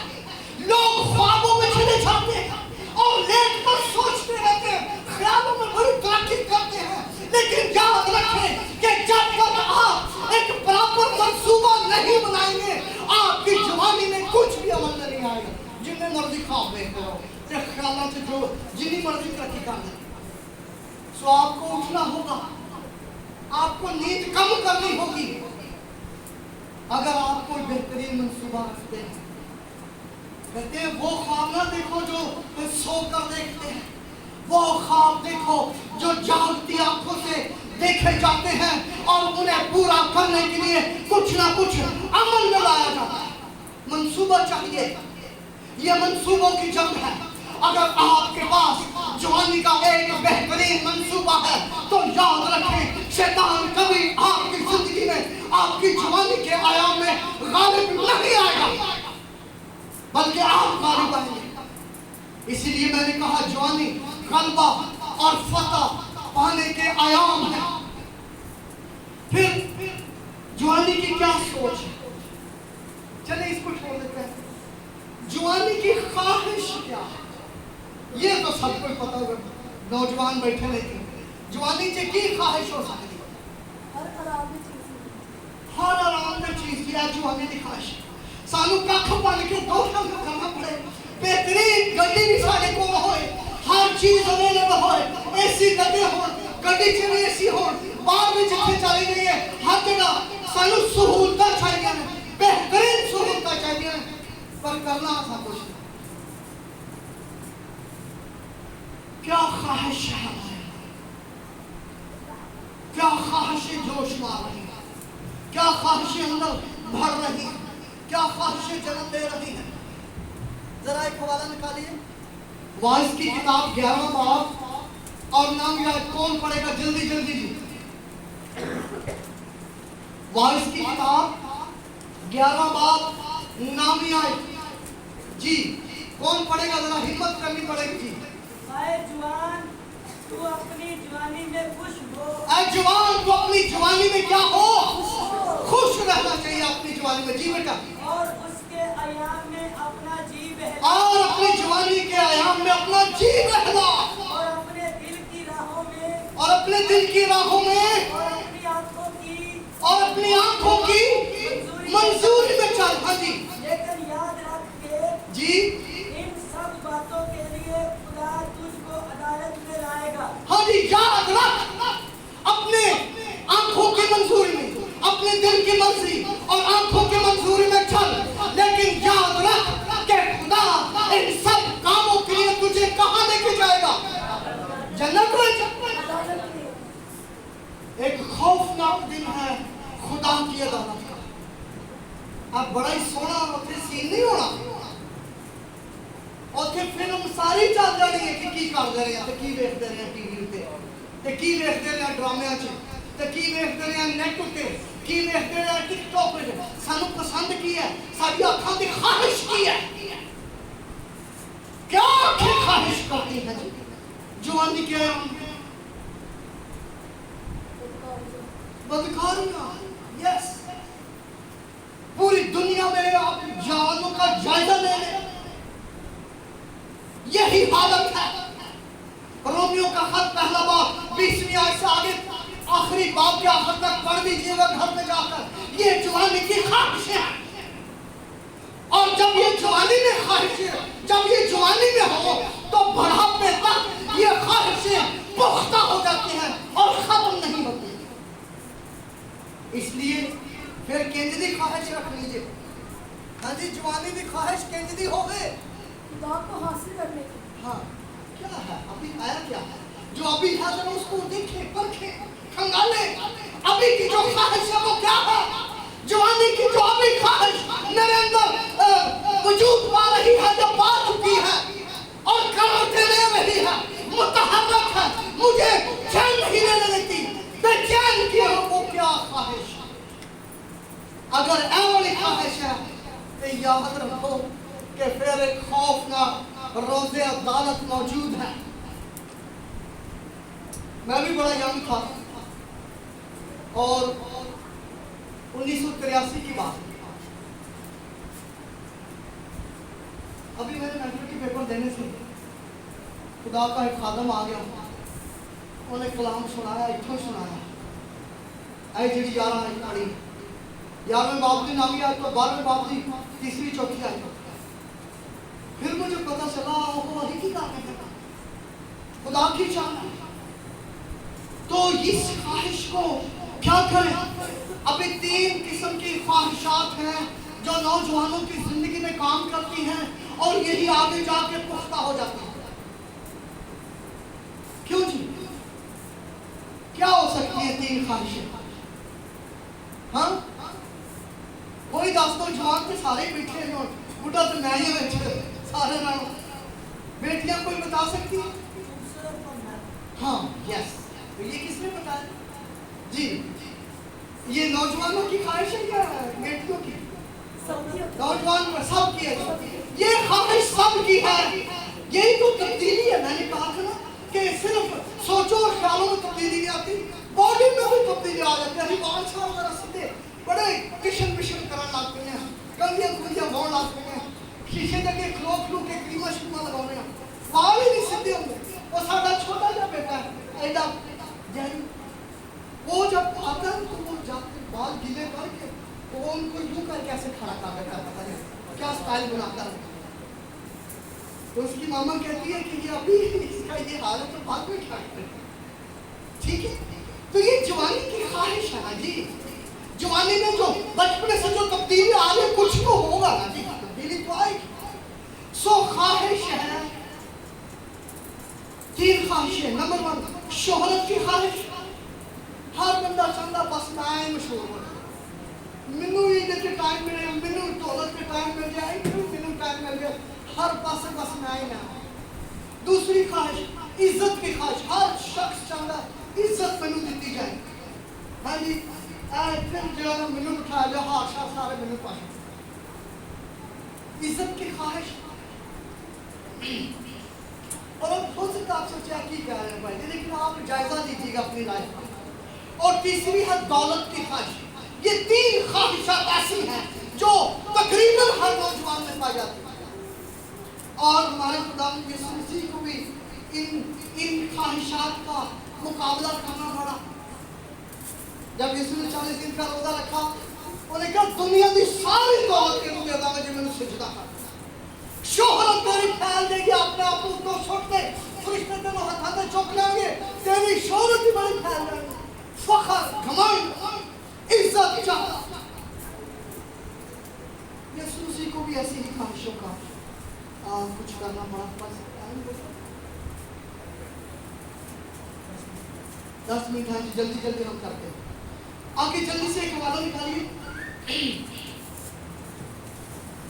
लोग ख्वाबों में चले जाते हैं और लेट कर सोचते रहते हैं, ख्यालों में बड़ी तरक्की करते हैं, लेकिन याद रखें कि जब तक आप एक प्रॉपर मंसूबा नहीं बनाएंगे, आपकी जवानी में कुछ भी अमल नहीं आएगा। जितने मर्जी ख्वाब देखते रहो, ख्यालों से जो जितनी मर्जी तरक्की कर लें, सो आपको उठना होगा, आपको नींद कम करनी होगी। अगर आप कोई बेहतरीन मंसूबा रखते हैं, कहते हैं वो ख्वाब ना देखो जो सोकर देखते हैं, वो ख्वाब देखो जो जागती आंखों से देखे जाते हैं और उन्हें पूरा करने के लिए कुछ ना कुछ अमल में लाया जाता है। मंसूबा चाहिए, ये मंसूबों की जंग है। अगर आपके पास जवानी का एक बेहतरीन मंसूबा है तो याद रखें, शैतान कभी आपकी जिंदगी में, आपकी जवानी के आयाम में गालिब नहीं आएगा, बल्कि आप गालिब आएंगे। इसीलिए मैंने कहा जवानी गलबा और फतह पाने के आयाम है। फिर जवानी की क्या सोच है? चलिए इसको छोड़ देते हैं। जवानी की ख्वाहिश क्या है? ये तो सबको पता होगा, नौजवान बैठे नहीं थे। जवानी से की ख्वाहिश हो सकती है? हर आराम में चीज़ हर आराम में चीज की जवानी की ख्वाहिश। सानू कख बन के दो काम करना पड़े, बेहतरीन गड्डी भी सारे को होए, हर चीज अवेलेबल होए, एसी गड्डी हो, गड्डी च भी एसी हो, बाहर भी जिथे चले जाइए हर जगह सानू सहूलतां चाहिए, बेहतरीन सहूलतां चाहिए, पर करना ऐसा कुछ नहीं। क्या ख्वाहिश है हमारे, क्या ख्वाहिशें जोश मार रही हैं, क्या ख्वाहिशें अंदर भर रही हैं, क्या ख्वाहिशें जन्म दे रही हैं। जरा एक हवाला निकालिए, वाइस की किताब 11वां बाब और नाम याद कौन पढ़ेगा जल्दी जल्दी जी। वाइस की किताब 11वां बाब नाम याद जी, कौन पढ़ेगा? जरा हिम्मत करनी पड़ेगी जी। आए जवान, तू अपनी जवानी में खुश हो। ऐ जवान, तू अपनी जवानी में क्या हो? खुश रहना चाहिए अपनी जवानी में जी बेटा, और उसके अयाम में अपना जी बहला, और अपनी जवानी के आयाम में अपना जी बहला, और अपने दिल की राहों में, और अपने दिल की राहों में, और अपनी आंखों की, और अपनी आंखों की मंजूरी में चल। हाँ जी लेकिन याद रख के जी, इन सब बातों के लिए खुदा तुझको अदालत में लाएगा। हाँ जी याद रख, अपने आंखों की मंजूरी में, अपने दिल की मर्जी और आंखों की मंजूरी में चल, लेकिन याद रख कि खुदा इन सब कामों के लिए तुझे कहाँ लेके जाएगा? जन्नत में। अदालत में एक खौफनाक दिन है खुदा की अदालत का। अब बड़ा ही सोना उत्थे सीन नहीं होना, उत्थे फिल्म सारी चल जानी है कि की करते रहे हैं, की देखते रहे टीवी उत्ते, की देखते रहे ड्रामिया च, की देखते रहे नेट उत्ते, की देखते रहे टिकटॉक पे। सानू पसंद की है, साडी अखां दी ख्वाहिश की है, क्या आंखें ख्वाहिश करती हैं जी जवानी के बदकारियां। यस, पूरी दुनिया में आप जवानों का जायजा ले लें, यही हालत है। रोमियो का खत पहला बाब 20वीं आयत से आगे आखिरी बाब के आखिर तक पढ़ लीजिएगा घर में जाकर। ये जवानी की ख्वाहिश है, और जब ये जवानी में ख्वाहिशें, जब ये जवानी में हो तो बुढ़ापे तक ये ख्वाहिशें पुख्ता हो जाती हैं और खत्म नहीं होती। इसलिए फिर केंद्री ख्वाहिश रख लीजिए। हाँ जी, जवानी की ख्वाहिश केंद्री हो गए। खुदा को हासिल करने की। हाँ, क्या है अभी आया क्या है? जो अभी है जरा उसको देखे, परखे, खंगाले। अभी की जो ख्वाहिश है वो क्या है? जवानी की जो अभी ख्वाहिश मेरे अंदर वजूद पा रही है, जब पा चुकी है और कराटे ले रही है, मुतहर्रक है, मुझे चैन नहीं लेने देती, बेचैन किया हो, वो क्या ख्वाहिश? अगर ऐसी ख्वाहिश है तो याद रखो कि फिर एक खौफनाक रोज़े अदालत मौजूद है। मैं भी बड़ा यंग था और 1983 की बात। अभी मैंने मैट्रिक के पेपर देने से खुदा का एक खादम आ गया, उन्हें कलाम सुनाया, इत्थों सुनाया ऐ जी 11 पढ़ी 11वें बाब की नामी आई तो 12वें बाब की तीसरी चौथी आई। फिर मुझे पता चला वो वही की बात है, खुदा की चाह। तो इस ख्वाहिश को क्या करें? अभी 3 किस्म की ख्वाहिशात हैं जो नौजवानों की जिंदगी में काम करती हैं और यही आगे जाके पुख्ता हो जाती है। क्यों जी? क्या हो सकती है 3 ख्वाहिशें? हाँ, कोई दोस्तों जवान के सारे बैठे हैं, बुढ़ा तो मैं ही बैठे सारे नाम। बेटियां कोई बता सकती है? हाँ, यस। तो ये किसने बताया जी? ये नौजवानों की ख्वाहिश है या बेटियों की? नौजवान सब की है। ये ख्वाहिश सब की है। यही तो तब्दीली है। मैंने कहा था ना कि सिर्फ सोचो और ख्यालों में तब्दीली नहीं आती, बॉडी में भी तब्दीली आ जाती है। बाल छाल वगैरह सीधे बड़े किशन बिशन करने लगते हैं, कंधियां कुंधियां बोल लगते हैं, शीशे के खलो खलो के क्रीमा शिमा लगाने हैं, बाल ही नहीं सीधे होंगे। वो साਡਾ छोटा सा बेटा है ऐडा जैन, वो जब आता है तो वो जाते बाल गीले करके वो उनको यूं करके ऐसे खड़ा कर देता है, पता नहीं क्या स्टाइल बनाता है। तो उसकी मामा कहती है कि ये अभी इसका ये हाल है तो बाद में क्या करें? ठीक है, तो ये जवानी की ख्वाहिश है ना जी। जवानी में जो बचपन से जो तब्दीली आ रही कुछ तो होगा ना जी, तब्दीली तो आएगी। सो ख्वाहिश है 3 ख्वाहिशें। नंबर 1 शोहरत की ख्वाहिश। हर बंदा चाहता बस मैं मशहूर हो, मैनू इधर के टाइम मिले, मैनू दौलत के टाइम मिल जाए, मैनू टाइम मिल जाए, हर पास बस मैं ही ना। दूसरी ख्वाहिश इज्जत की ख्वाहिश। हर शख्स चाहता इज्जत मैनू दी जाए। हाँ जी, फिर जो मैनू उठा लो हाशा सारे मैनू पाए। इज्जत की ख्वाहिश। और अब हो सकता आप सोचा की कह रहे हैं भाई, लेकिन आप जायजा दीजिएगा अपनी लाइफ का। और तीसरी है दौलत की ख्वाहिश। ये 3 ख्वाहिशात ऐसी हैं जो तकरीबन हर नौजवान में पाई जाती है। और हमारे खुदा यीशु मसीह को भी इन ख्वाहिशात का मुकाबला करना पड़ा। जब यीशु ने 40 दिन का रोजा रखा, उन्होंने कहा दुनिया की सारी दौलत के लिए अदा मुझे मैंने सजदा कर, शोहरत तेरी फैल देगी, अपने आप को तो छोड़ते फरिश्ते तेरे हाथ में चुक लेंगे, तेरी शोहरत भी बड़ी फैल जाएगी। फखर, घमंड, इज्जत चाहता। यीशु मसीह को भी ऐसी ही ख्वाहिशों का कुछ करना पड़ा। बस 10 मिनट है, जल्दी जल्दी हम करते हैं। आगे जल्दी से एक हवाला निकालिए।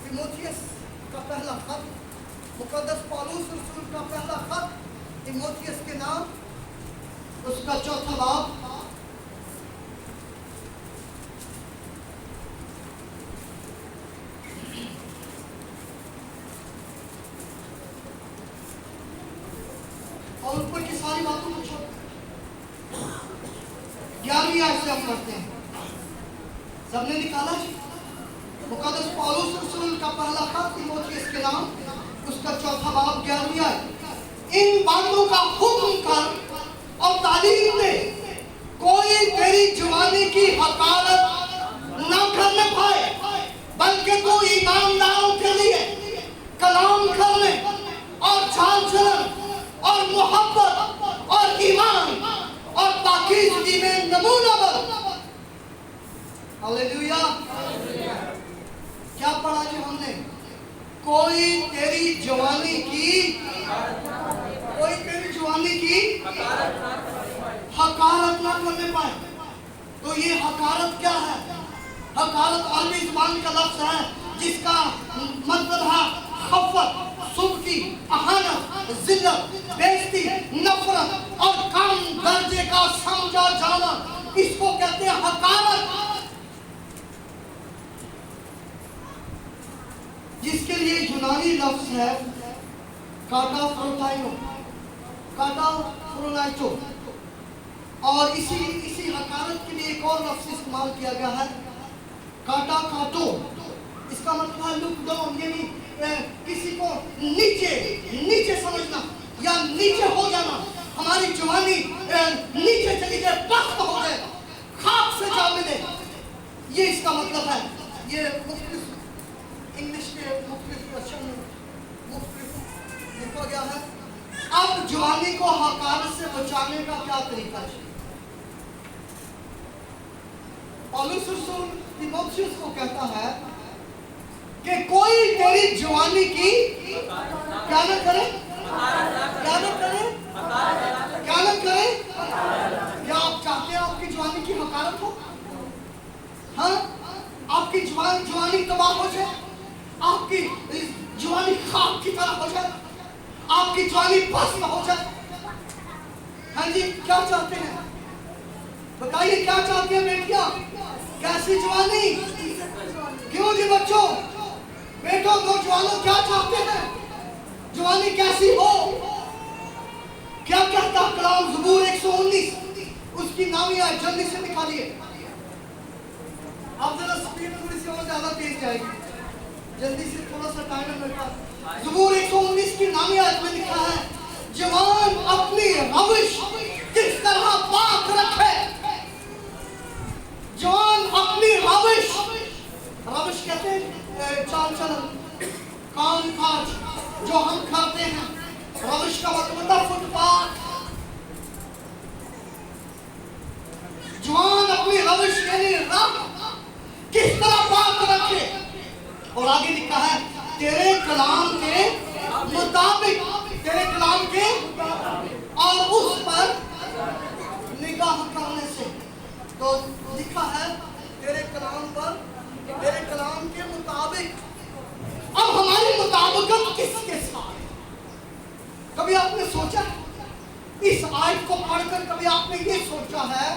तीमुथियुस का पहला खत, मुकद्दस पौलुस रसूल का पहला खत तीमुथियुस के नाम, उसका 4था बाब। और ऊपर की सारी बातों को छोड़ 11वीं आयत से हम पढ़ते हैं। सबने निकाला जी? मुकद्दस पौलुस रसूल का पहला खत तीमुथियुस के नाम, उसका 4था बाब 11वीं आयत। इन बातों का हुक्म कर और तालीम दे, कोई तेरी जवानी की हकारत न करने पाए, बल्कि तू ईमानदारों के लिए कलाम करने और चाल चलन और मोहब्बत और ईमान और पाकीज़गी में नमूना बन। हालेलुया। क्या पढ़ा जी हमने? कोई तेरी जवानी की हकारत ना करने पाए। तो ये हकारत क्या है? हकारत अरबी ज़ुबान का लफ्ज़ है जिसका मतलब है खफ़त, सुबकी, अहानत, जिल्लत, बेइज्जती, नफरत और कम दर्जे का समझा जाना। इसको कहते हैं हकारत। जिसके लिए यूनानी लफ्ज़ है काटा फ्रोटाइनो, काटा फ्रोनाइटो। اور اسی حقارت کے لیے ایک اور لفظ استعمال کیا گیا ہے، کاٹا کاٹو. اس کا مطلب ہے لک ڈاؤن، یعنی کسی کو نیچے سمجھنا یا نیچے ہو جانا. ہماری جوانی نیچے چلی جائے، پست ہو جائے، خاک سے جا ملے، یہ اس کا مطلب ہے. یہ مختلف انگلش کے مختلف ورژن میں مختلف لکھا گیا ہے. اب جوانی کو حقارت سے بچانے کا کیا طریقہ ہے؟ پالوس رسول تیموتھیوس کو کہتا ہے کہ کوئی تیری جوانی کی کیا نہ کرے، کیا نہ کرے، کیا نہ کرے. کیا آپ چاہتے ہیں آپ کی جوانی کی حقارت ہو؟ ہاں، آپ کی جوانی تباہ ہو جائے، آپ کی جوانی خاک کی طرح ہو جائے، آپ کی جوانی بس ہو جائے. ہاں جی، کیا چاہتے ہیں؟ بتائیے کیا چاہتے ہیں بیٹیاں؟ کیسی جوانی؟ کیوں جی بچوں، بیٹوں نوجوانوں کیا چاہتے ہیں؟ جوانی کیسی ہو؟ کیا کہتا کلام زبور 119 اس کی نامی آئے، جلدی سے نکالیے. آپ ذرا سپیڈ میں تھوڑی سی اور زیادہ تیز جائے گی، جلدی سے تھوڑا سا ٹائم ہے میرے پاس. زبور 119 کی نامی آیت میں لکھا ہے، جوان اپنی روش کس طرح پاک رکھے. جوان اپنی روش کہتے ہیں چال چلن، کام کاج جو ہم کرتے ہیں. روش کا مطلب ہے فٹ پاتھ. جوان اپنی روش یعنی راہ کس طرح پاک رکھے. اور آگے لکھا ہے تیرے کلام کے مطابق، تیرے کلام کے اور اس پر نگاہ کرنے سے. تو لکھا ہے تیرے کلام پر، تیرے کلام کے مطابق. اب ہماری مطابقت کس کے ساتھ؟ کبھی آپ نے سوچا اس آیت کو پڑھ کر، کبھی آپ نے یہ سوچا ہے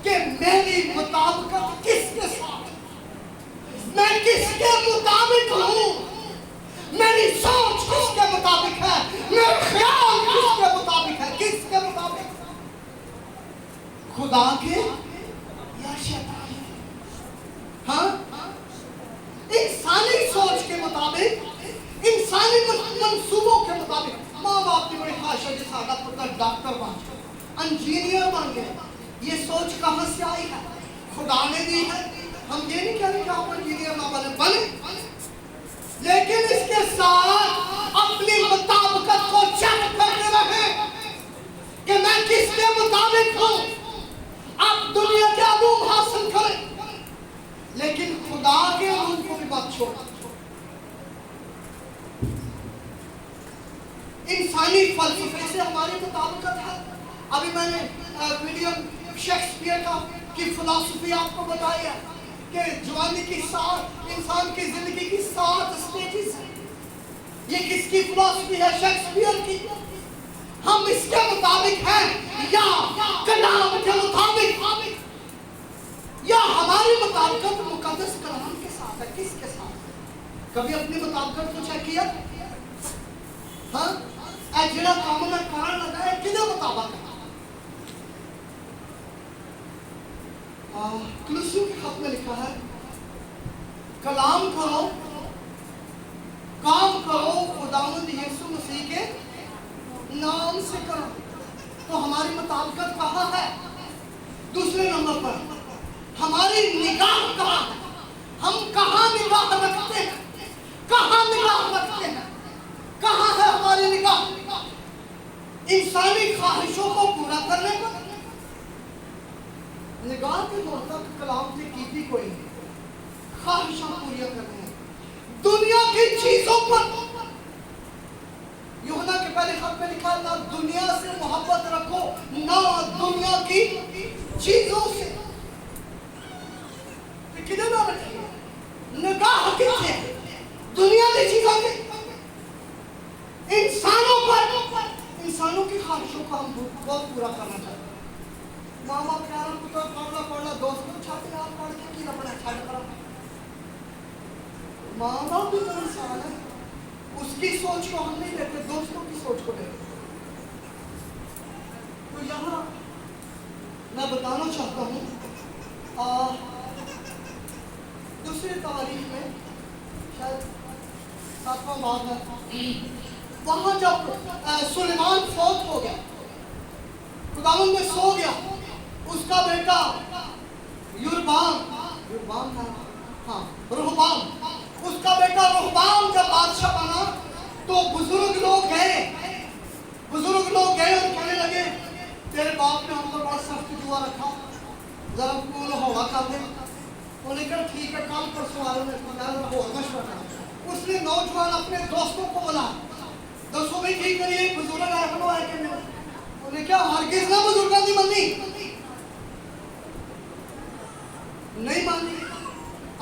کہ میری مطابقت کس کے ساتھ، میں کس کے مطابق ہوں؟ میری سوچ کس کے مطابق ہے؟ میرا خیال کس کے مطابق ہے؟ کس کے مطابق؟ خدا کے یا شیطان کے؟ ہاں، انسانی سوچ کے مطابق، انسانی منصوبوں کے مطابق. ماں باپ کی بڑی خواہش ہے کہ سادہ پتر ڈاکٹر بن جائے، انجینئر بن گئے. یہ سوچ کہاں سے آئی ہے؟ خدا نے دی ہے. ہم یہ نہیں کہہ رہے کہ آپ انجینئر نہ بنے، لیکن اس کے ساتھ اپنی مطابقت کو چیک کرتے رہیں کہ میں کس کے مطابق ہوں. آپ دنیا کے علوم حاصل کریں، لیکن خدا کے علوم کو بھی مت چھوڑیں. انسانی فلسفے سے ہماری مطابقت ہے. ابھی میں نے ولیم شیکسپیئر کی فلسفی آپ کو بتائی ہے کہ جوانی کی 7 انسان کی زندگی کی 7 سٹیجز ہیں. یہ کس کی فلسفی ہے؟ شیکسپیئر کی. ہم اس کے مطابق ہیں یا کلام کے مطابق، یا ہماری مطابقت مقدس کلام کے ساتھ ہے؟ کس کے ساتھ؟ کبھی اپنی مطابقت کو چیک کیا؟ ہاں، اے جڑا کام میں کرن لگا ہے کدے مطابق ہے؟ کلوسیوں کے خط میں لکھا ہے کلام کرو، کام کرو خداوند یسوع مسیح کے نام سے کرو. تو ہماری مطابقت کہاں ہے؟ دوسرے نمبر پر ہماری نگاہ کہاں ہے؟ ہم کہاں نگاہ رکھتے ہیں؟ کہاں نگاہ رکھتے ہیں؟ کہاں ہے ہماری نگاہ؟ انسانی خواہشوں کو پورا کرنے پر نگاہ کے طور تک کلام سے کیتی کوئی نہیں. خواہشاں پوریاں کرنے ہیں دنیا کی چیزوں پر. یوحنا کے پہلے خط میں لکھا نہ دنیا سے محبت رکھو نہ دنیا کی چیزوں سے. کدھر نہ رکھیے نگاہ کتنے ہے؟ دنیا کی چیزوں کے، انسانوں پر. انسانوں کی خواہشوں کو ہم بہت پورا کرنا چاہتے ہیں. ماں باپ کہہ رہا پتر پڑھنا دوستوں چھاتے آپ پڑھ کے کی رپڑا چھاڑ کرا. ماں باپ بھی تو انسان ہے، اس کی سوچ کو ہم نہیں لیتے، دوستوں کی سوچ کو لیتے. تو یہاں मैं बताना चाहता हूँ दूसरे तारीख में शायद 7वां बाब है, वहाँ जब सुलेमान फौत हो गया, खुदावंद में सो गया, उसका बेटा युरबाम था, हाँ रोहबाम, उसका बेटा रोहबाम जब बादशाह बना तो बुजुर्ग लोग गए और कहने लगे तेरे बाप ने हम पर बड़ा सख्त जुआ रखा, जरा कूल हवा कर दे। उन्हें कहा ठीक है, कल परसों वालों ने मशवरा। उसने नौजवान अपने दोस्तों को बुला, दोस्तों भी ठीक करिए बुजुर्ग आए बनो आए के उन्हें क्या हरगिज़ ना बुजुर्गों की मनी नहीं मानी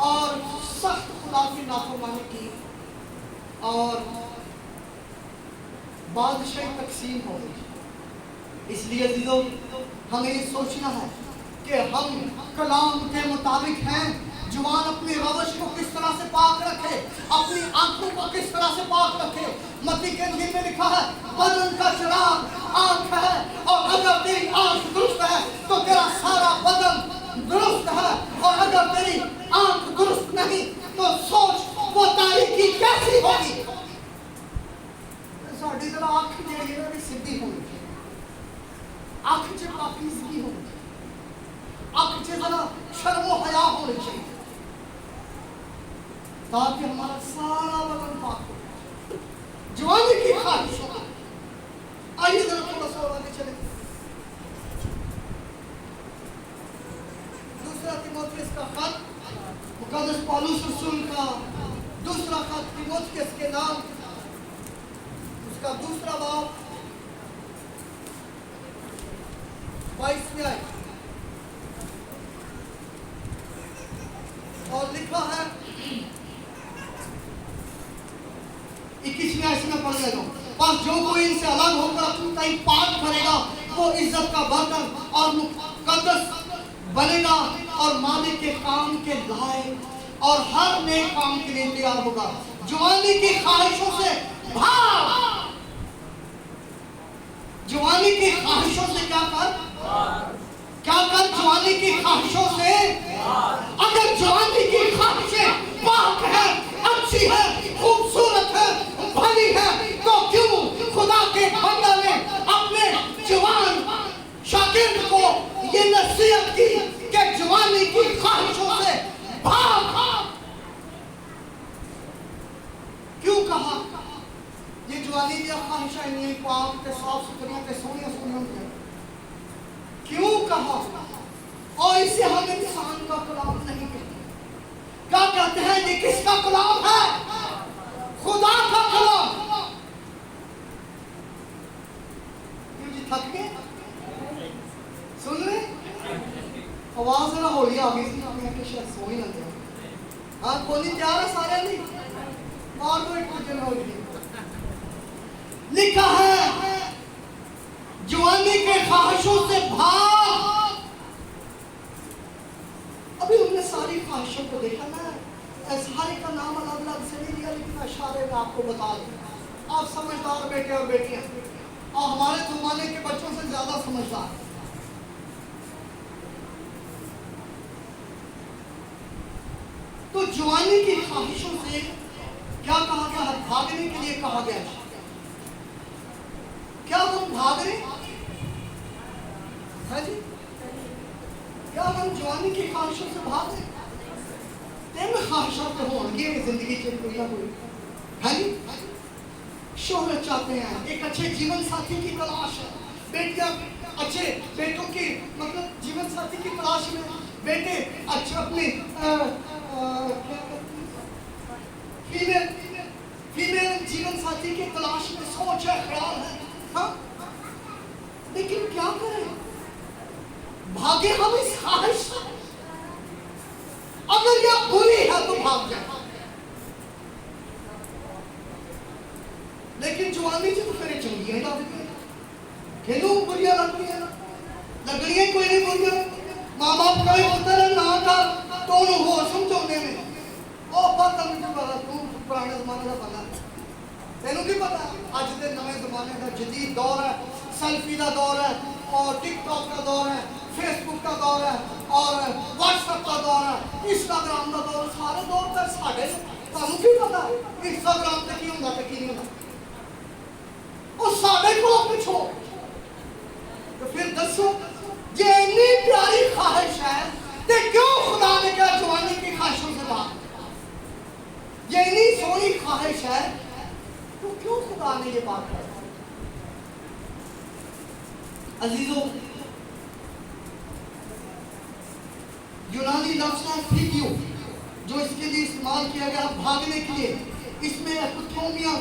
और सख्त खुदा की नाफरमानी की और बादशाही तकसीम हो गई। इसलिए अजीजों हमें ये सोचना है कि हम कलाम के मुताबिक हैं। जवान अपनी रवश को किस तरह से पाक रखे, अपनी आंखों को किस तरह से पाक रखे। मत्ती के इंजील में लिखा है बदन का चिराग आंख है, और अगर तेरी आंख दुरुस्त है तो तेरा सारा बदन दुरुस्त है, और अगर तेरी आंख दुरुस्त नहीं तो सोच वो तारीकी कैसी होगी। साड़ी जरा आंख जी ना सीधी होनी चाहिए, आंख च पाकीज़गी होनी चाहिए, आंख च जरा शर्मो हया होनी चाहिए, ताकि हमारा सारा बदन पाक हो। जवानी की ख्वाहिश हो। आइए जरा थोड़ा सा और आगे चले। दूसरा तीमुथियुस का खत, मुकद्दस पौलुस रसूल का दूसरा खत तीमुथियुस के नाम, उसका दूसरा बाब 22वें आयत, और लिखा है 21वें आयत में पढ़ लेगा। पर जो कोई इनसे अलग होकर अपनी कहीं पाक करेगा वो इज्जत का बर्तन और मुकद्दस बनेगा और मालिक के काम के लायक और हर नेक काम के लिए तैयार होगा। जवानी की ख्वाहिशों से भाग, जवानी की ख्वाहिशों से क्या कर जवानी की ख्वाहिशों से। अगर जवानी की ख्वाहिशें पाक है, अच्छी है, खूबसूरत है, भली है, तो क्यों खुदा के बंदा ने अपने जवान शागिर्द को ये नसीहत की कि जवानी की ख्वाहिशों से भाग। क्यों कहा ये जवानी की ख्वाहिशें नहीं पाक के साफ सुथरी के सोनिया सोनिया, क्यों कहा? और इसे हम इंसान का कलाम नहीं कहते। क्या कहते हैं? ये किसका कलाम है? खुदा का कलाम। क्यों जी थक गए? सुन रहे? आवाज जरा होली आ गई थी, मैं शायद सो ही ना गया। हाँ बोली तैयार है सारे नहीं? मार दो एक कुछ हो गई। लिखा है जवानी के ख्वाहिशों से भाग। अभी हमने सारी ख्वाहिशों को देखा ना, सारे का नाम अलग अलग से नहीं लिया, लेकिन इशारे में आपको बता दूं। आप समझदार बेटे और बेटियां, और हमारे जमाने के बच्चों से ज्यादा समझदार। तो जवानी की ख्वाहिशों से क्या कहा गया है? भागने के लिए कहा गया है। क्या हम भाग रहे हैं जी? क्या हम जवानी की ख्वाहिशों से भाग रहे? तीन ख्वाहिशात होंगी जिंदगी के कोई ना कोई, है जी? शोहरत चाहते हैं, एक अच्छे जीवन साथी की तलाश है, बेटियां अच्छे बेटों की मतलब जीवन साथी की तलाश में, बेटे अच्छे अपने फीमेल जीवन साथी की तलाश में सोच है, ख्याल है। हाँ? लेकिन क्या करें? भागे हम इस ख्वाहिश से। अगर यह बुरी है तो भाग जाए, लेकिन जवानी से तो फिर चंगियां लगती है, खेलू बुरियां लगती है, लगड़ियां कोई नहीं बुरियां। माँ बाप कभी बोलते रहे ना कर तो उन्हें हो समझाने में ओ पता मुझे पता तू पुराने जमाने का बंदा तेनू की पता। अज के नवे जमाने का जदीद दौर है, सेल्फी का दौर है, और टिकटॉक का दौर है, फेसबुक का दौर है और व्हाट्सएप का दौर है, इंस्टाग्राम का दौर, सारे दौर पर साढ़े ਤੁਹਾਨੂੰ ਕੀ ਪਤਾ ਇੰਸਟਾਗ੍ਰਾਮ ਤੇ ਕੀ ਹੁੰਦਾ ਤੇ ਕੀ ਨਹੀਂ ਹੁੰਦਾ ਉਹ ਸਾਡੇ ਕੋਲ ਪੁੱਛੋ तो फिर दसो ये इतनी प्यारी ख्वाहिश है तो क्यों खुदा ने कहा जवानी की ख्वाहिशों से बात, ये इतनी सोनी ख्वाहिश है तो क्यों खुदा ने ये बात कही। अजीजों, यूनानी लफ्ज़ है फिगियो जो इसके लिए इस्तेमाल किया गया भागने के लिए, इसमें एपिथोमिया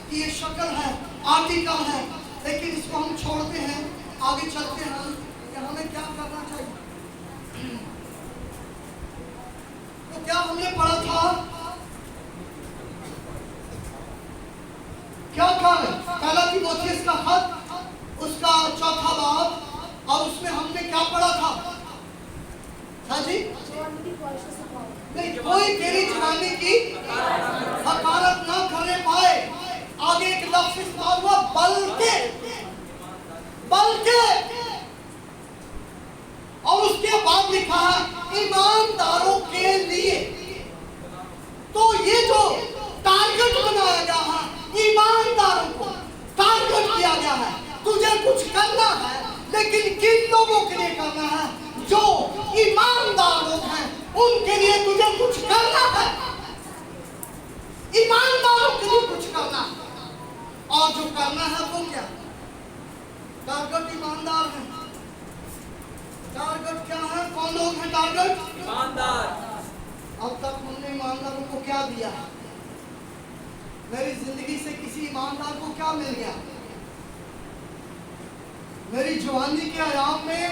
की ये शक्ल है, आर्टिकल है, लेकिन इसको हम छोड़ते हैं, आगे चलते हैं कि हमें क्या करना चाहिए। तो क्या हमने पढ़ा था, क्या काम है पहला तीमुथियुस का खत उसका 4था बाब और उसमें हमने क्या पढ़ा था। हाँ जी, जवानी की ख्वाहिशों से पाओ। नहीं, कोई तेरी जवानी की हकारत ना करने पाए। आगे एक लफ्ज़ इस्तेमाल हुआ बल्कि, बल्कि, और उसके बाद लिखा है ईमानदारों के लिए। तो ये जो टारगेट बनाया गया है, ईमानदारों को टारगेट किया गया है, तुझे कुछ करना है, लेकिन किन लोगों के लिए करना है, जो ईमानदार लोग हैं उनके लिए तुझे कुछ करना है, ईमानदारों के लिए कुछ करना है। और जो करना है वो क्या, टारगेट ईमानदार है। टारगेट क्या है, कौन लोग हैं टारगेट, ईमानदार। अब तक हमने ईमानदारों को क्या दिया, मेरी जिंदगी से किसी ईमानदार को क्या मिल गया, मेरी जवानी के आयाम में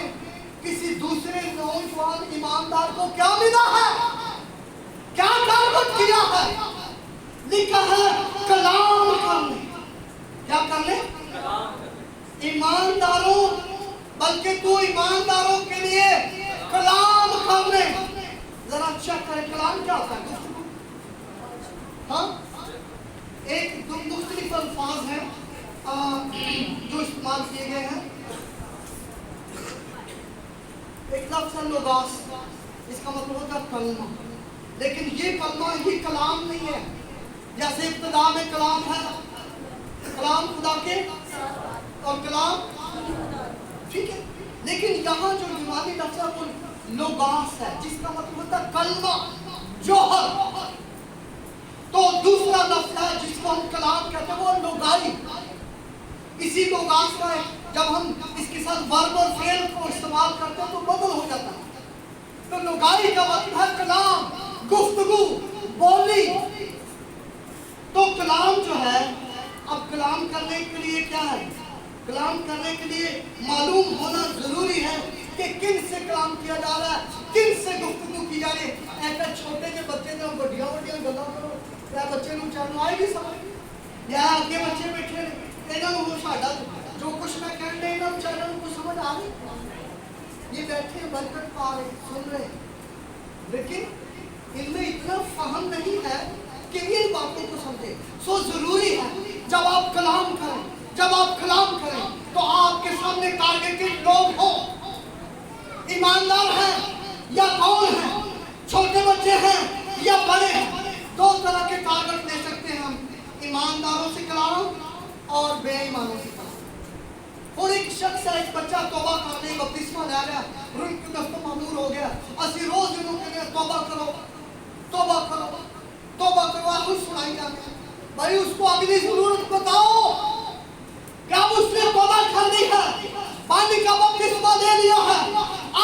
किसी दूसरे नौजवान ईमानदार को क्या मिला है, क्या टारगेट किया है। लिखा है कलाम करने, क्या करने, ईमानदारों, बल्कि तू ईमानदारों के लिए कलाम करने। जरा चेक करें कलाम क्या होता है। हाँ, एक दो मुख्तलिफ अल्फाज हैं जो इस्तेमाल किए गए हैं। एक लफ्ज़ है लोगास, इसका मतलब होता है कलमा, लेकिन ये कलमा ही कलाम नहीं है। जैसे इब्तिदा में कलाम है, कलाम खुदा के और कलाम, ठीक है, लेकिन यहाँ जो यूनानी लफ्ज़ है वो लोगास है, जिसका मतलब होता है कलमा, जौहर। तो दूसरा लफ्ज़ है जिसको हम कलाम कहते हैं वो लोगाई। इसी लोगास का जब हम इसके साथ वर्ब और फेल को इस्तेमाल करते हैं तो बदल हो जाता है। तो लोगाई का मतलब है कलाम, गुफ्तगू, बोली। तो कलाम जो है, अब कलाम करने के लिए क्या है, कलाम करने के लिए मालूम होना जरूरी है कि किन से कलाम किया जा रहा है, किन से गुफ्तगू की जा रही है। ऐसे छोटे से बच्चे ने बड़िया बड़िया गल्लां करो, या बच्चे ਨੂੰ ਚਾਹਨੂੰ ਆਏਗੀ समझ, या ਅੱਗੇ ਬੱਚੇ ਬੈਠੇ ਨੇ ਇਹਨਾਂ ਨੂੰ ਸਾਡਾ जो कुछ मैं कह रहे हैं चैनल को समझ आ रही, ये बैठे बरकत पा रहे, सुन रहे, लेकिन इनमें इतना फहम नहीं है कि इन बातों को समझे। सो जरूरी है जब आप कलाम करें, जब आप कलाम करें तो आपके सामने टारगेटेड लोग हो, ईमानदार हैं या कौन है, छोटे बच्चे हैं या बड़े हैं। दो तरह के टारगेट ले सकते हैं हम, ईमानदारों से कलाम और बेईमानों से कलाम। और एक शख्स है, एक बच्चा तौबा करने बपतिस्मा ले रहा, रूह की दस्त मामूर हो गया, असी रोज इन्हों के लिए तौबा करो, तौबा करो, तौबा करो, आप सुनाई जाते हैं। भाई उसको अगली जरूरत बताओ, क्या उसने तौबा कर दी है, पानी का बपतिस्मा ले लिया है,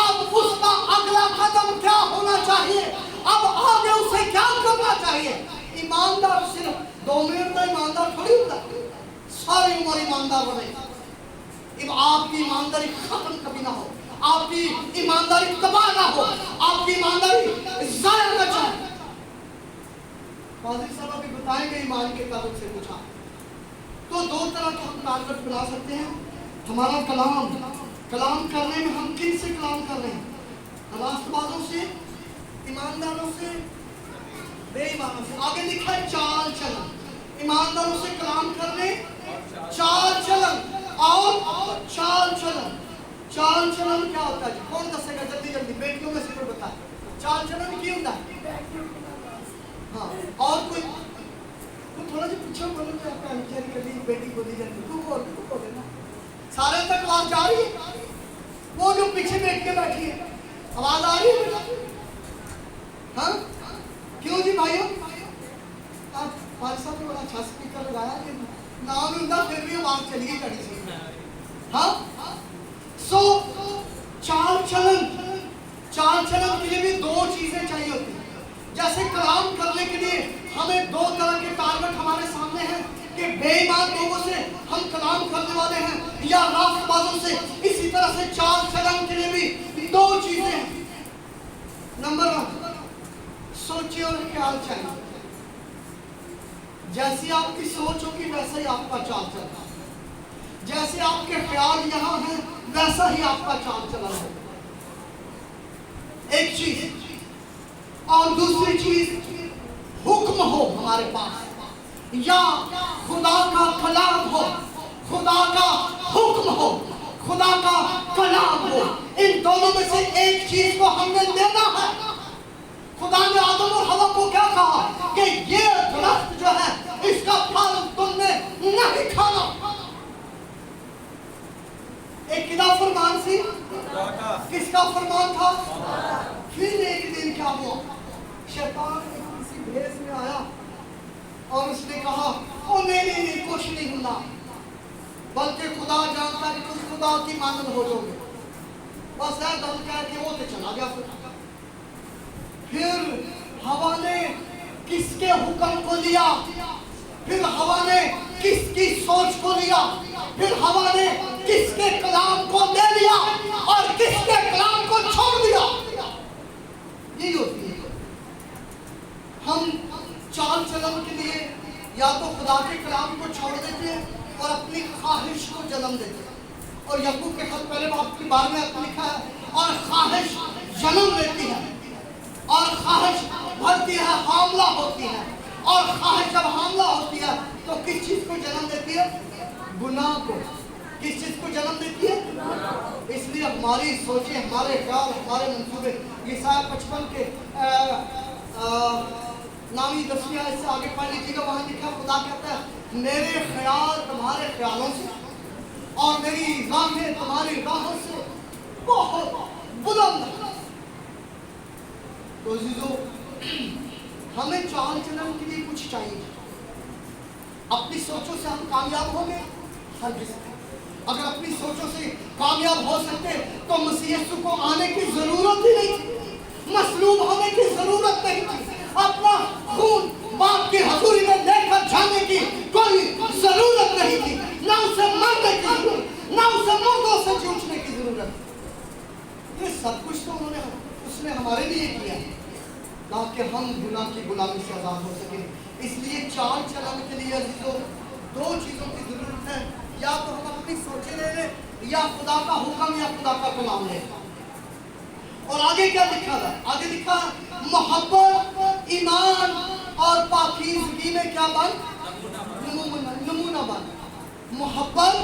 अब उसका अगला कदम क्या होना चाहिए, अब आगे उसे क्या करना चाहिए। ईमानदार सिर्फ 2 मिनट का ईमानदार थोड़ी होता, सारी उम्र ईमानदार बने। अब आपकी ईमानदारी खत्म कभी ना हो, आपकी ईमानदारी तबाह ना हो, आपकी ईमानदारी जाया न जाए। फाजिल साहब अभी बताएंगे ईमान के ताल्लुक से पूछा। तो 2 तरह के हम टारगेट बना सकते हैं। हमारा कलाम, कलाम करने में हम किन से कलाम कर रहे हैं, रास्तबाजों से, ईमानदारों से, बेईमानों से। आगे लिखा है चाल चलन, ईमानदारों से कलाम करने, चाल चलन और चाल चलन। चाल चलन क्या होता है जी? कौन दसेगा जल्दी जल्दी? बेटियों में से कोई बताए चाल चलन की होता है? हाँ, और कोई थोड़ा जी पीछे बोलो कि आपका अनुचरी कर ली बेटी बोली जाती तू बोल ना सारे तक आवाज जा रही है? वो जो पीछे बैठ के बैठी है आवाज आ रही है बेटा? हाँ क्यों जी भाइयों? आप भाई साहब ने बड़ा अच्छा स्पीकर लगाया कि नाम नहीं होता फिर भी आवाज चली गई कड़ी से। हाँ सो चाल चलन के लिए भी दो चीजें चाहिए होती हैं। जैसे कलाम करने के लिए हमें दो तरह के टारगेट हमारे सामने हैं कि बेईमान लोगों से हम कलाम करने वाले हैं या रास्तबाजों से। इसी तरह से चाल चलन के लिए भी दो चीजें हैं। नंबर 1 सोचिए और ख्याल चाहिए। जैसी आपकी सोच होगी वैसा ही आपका चाल चलन, जैसे आपके ख्याल यहाँ हैं वैसा ही आपका चाल चलन होगा। एक चीज और दूसरी चीज हुक्म हो हमारे पास या खुदा का कलाम हो, खुदा का हुक्म हो, खुदा का कलाम हो। इन दोनों में से एक चीज को हमने लेना है। खुदा ने आदम और हवा को क्या कहा कि ये दरख्त जो है इसका फल तुमने नहीं खाना। एक किदा फरमान सी, किसका फरमान था? फिर एक दिन क्या हुआ? शैतान किसी भेष में आया और उसने कहा ओ नहीं कुछ नहीं होना, बल्कि खुदा जानता कि तुम खुदा की मानद हो जाओगे। बस है दम कह के वो तो चला गया। फिर हवा ने किसके हुक्म को लिया? फिर हवा ने किसकी सोच को लिया? फिर हवा ने किसके कलाम को ले लिया और किसके कलाम को छोड़ दिया? यही होती है। हम चाल चलन के लिए या तो खुदा के कलाम को छोड़ देते हैं और अपनी ख्वाहिश को जन्म देते हैं। और यकूब के खत पहले बाप के बारे में लिखा है और ख्वाहिश जन्म लेती है और ख्वाहिश भरती है, हामला होती है। और ख्वाहिश जब हामला होती है तो किस चीज को जन्म देती है? गुनाह को। किस चीज को जन्म देती है? इसलिए हमारी सोचें, हमारे ख्याल, हमारे मंसूबे, यशाया 55 के नामी 10वीं आयत से आगे पढ़ लीजिएगा। वहां लिखा, खुदा कहता है मेरे ख्याल तुम्हारे ख्यालों से और मेरी राहें तुम्हारी राहों से बहुत बुलंद है। तो अजीजों, हमें चाल चलन के लिए कुछ चाहिए। अपनी सोचों से हम कामयाब होंगे? हरगिज़। अगर अपनी सोचों से कामयाब हो सकते तो मसीह यीशु को आने की जरूरत ही नहीं थी, मसलूब होने की जरूरत नहीं थी, अपना खून बाप की हजूरी में लेकर जाने की कोई जरूरत नहीं थी, ना उसे मरने की जरूरत, ना उसे मुर्दों से जूझने की जरूरत। ये सब कुछ तो उसने हमारे लिए किया ताकि हम गुनाह की गुलामी से आजाद हो सके। इसलिए चाल चलन के लिए अजीजों दो चीजों की जरूरत है। या तो हम अपनी सोचें ले लें या खुदा का हुक्म या खुदा का कलाम लें। और आगे क्या लिखा है? आगे लिखा मोहब्बत, ईमान और पाकीज़गी में क्या बन? नमूना बन। मोहब्बत,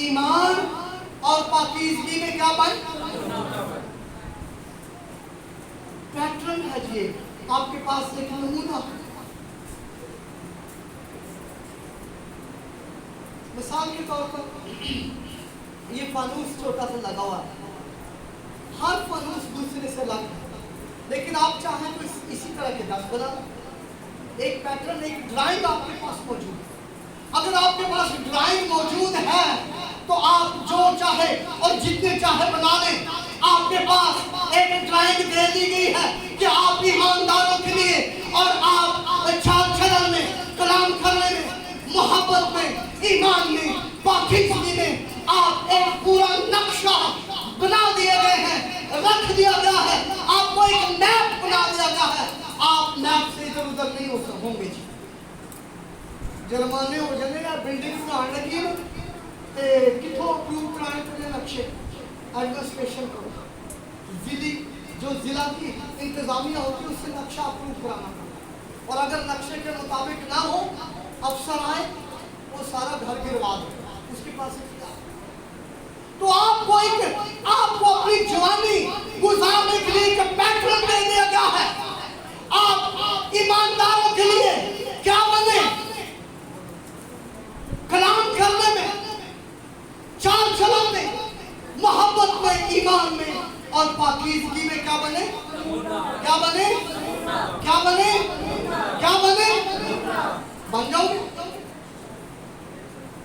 ईमान और पाकीज़गी में क्या बन? पैटर्न है ये आपके पास एक नमूना। मिसाल के तौर पर ये फानूस छोटा सा लगा हुआ है, हर फानूस दूसरे से अलग है, लेकिन आप चाहें तो इसी तरह के 10 बना। एक पैटर्न, एक ड्राइंग आपके पास मौजूद है। अगर आपके पास ड्राइंग मौजूद है तो आप जो चाहे और जितने चाहे बना लें। आपके पास एक ड्राइंग दे दी गई है कि आप ईमानदारों के लिए और आप चाल चलन में, कलाम करने में, मोहब्बत में, ईमान में, पाकीज़गी में आप एक पूरा नक्शा बना दिए गए हैं, रख दिया गया है। आपको एक मैप बना दिया गया है। आप मैप से इधर उधर नहीं हो होंगे जी। जुर्माने हो जाने या बिल्डिंग बनाने लगी ना ते किथों अप्रूव कराने के नक्शे एडमिनिस्ट्रेशन को जो जिला की इंतजामिया होती है उससे नक्शा अप्रूव कराना पड़ता। और अगर नक्शे के मुताबिक ना हो, अफसर आए वो सारा घर गिरवा दे, उसके पास तो आपको अपनी जवानी गुजारने के लिए एक पैटर्न दे दिया गया है। आप ईमानदारों के लिए क्या बने? कलाम करने में, चाल चलन में, मोहब्बत में, ईमान में और पाकीज़गी में क्या बने? क्या बने? क्या बने? क्या बने? बन जाओगे?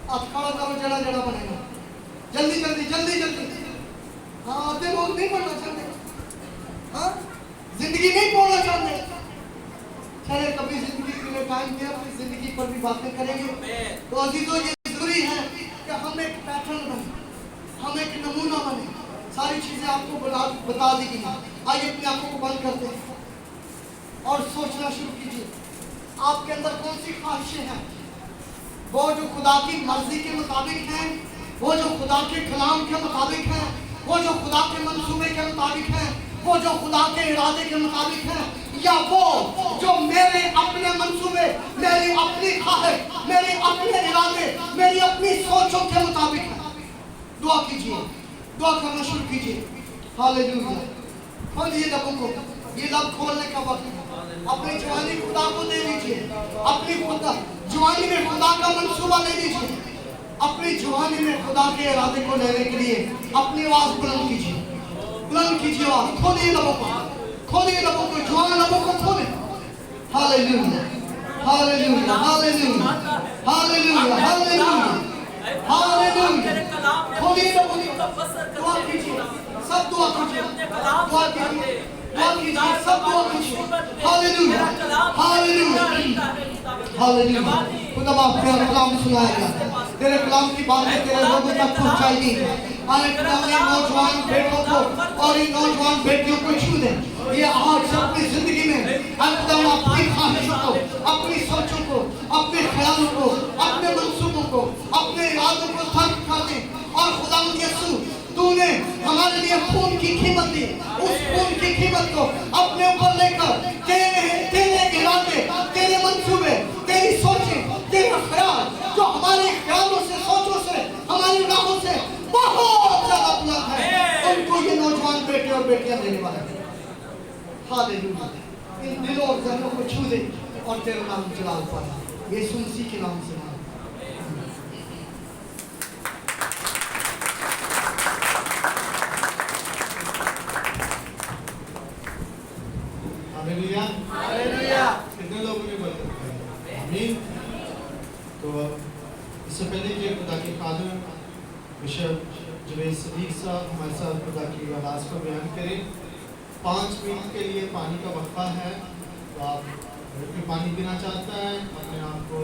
आप खड़ा करो, जरा जरा बनेगा। जल्दी जल्दी जल्दी जल्दी। हाँ, आधे लोग नहीं पढ़ना चाहते, हाँ, जिंदगी नहीं पढ़ना चाहते। चले कभी जिंदगी के लिए टाइम दिया, अपनी जिंदगी पर भी बातें करेंगे। तो अजीजों, ये जरूरी है कि हम एक पैटर्न बने, हम एक नमूना बने। सारी चीजें आपको बता दी गई। आइए अपनी आंखों को बंद करते हैं और सोचना शुरू कीजिए, आपके अंदर कौन सी ख्वाहिशें हैं, वो जो खुदा की मर्जी के मुताबिक हैं, वो जो खुदा के कलाम के मुताबिक हैं, वो जो खुदा के मंसूबे के मुताबिक हैं, वो जो खुदा के इरादे के मुताबिक हैं, या वो जो मेरे अपने मंसूबे, मेरी अपनी ख्वाहिश, मेरे अपने इरादे, मेरी अपनी सोचों के मुताबिक है। दुआ कीजिए, दुआ करना शुरू कीजिए। हालेलुया। खोलिए लबों को, ये लब खोलने का वक्त है। अपनी जवानी खुदा को दे दीजिए, अपनी खुदा जवानी में खुदा का मंसूबा ले लीजिए। अपनी जवानी में खुदा के इरादे को लेने के लिए अपनी आवाज बुलंद कीजिए, बुलंद कीजिए आवाज। खोलिए लबों को, खोलिए लबों को, जवान लबों को खोले। Hallelujah, hallelujah, hallelujah, hallelujah, hallelujah, hallelujah. खोलिए लबों को, दुआ कीजिए, सब दुआ कीजिए, दुआ कीजिए, दुआ कीजिए, सब दुआ कीजिए। Hallelujah, hallelujah, hallelujah. खुदा बाप तेरा कलाम सुनाएगा, तेरे कलाम की बातें तेरे लोगों तक पहुंचाएगी। आए खुदा इन नौजवान बेटों को और इन नौजवान बेटियों को छू दे। ये आज अपनी जिंदगी में एकदम अपनी ख्वाहिशों को, अपनी सोचों को, अपने ख्यालों को, अपने मंसूबों को, अपने इरादों को तर्क कर दे। और खुदा यीशु, तूने हमारे लिए खून की कीमत दी, उस खून की कीमत को अपने ऊपर लेकर तेरे इरादे, तेरे मंसूबे, तेरी सोचें, तेरा ख्याल जो हमारे ख्यालों से, सोचों से, हमारी राहों से बहुत ज्यादा बुलंद है, उनको ये नौजवान बेटे और बेटियां देने वाले हैं। हालेलुया। इन दिलों और जहनों को छू दे और तेरा नाम जलाल पाए, यीशु मसीह के नाम से। Hallelujah, hallelujah. कितने लोगों ने बरकत पाई? आमीन। तो इससे पहले कि खुदा के खादम बिशप जुबैर सदीक साहब हमारे साथ खुदा की आवाज़ को बयान करें, 5 मिनट के लिए पानी का वक्फा है। तो आप अगर कोई पानी पीना चाहता है, अपने आप को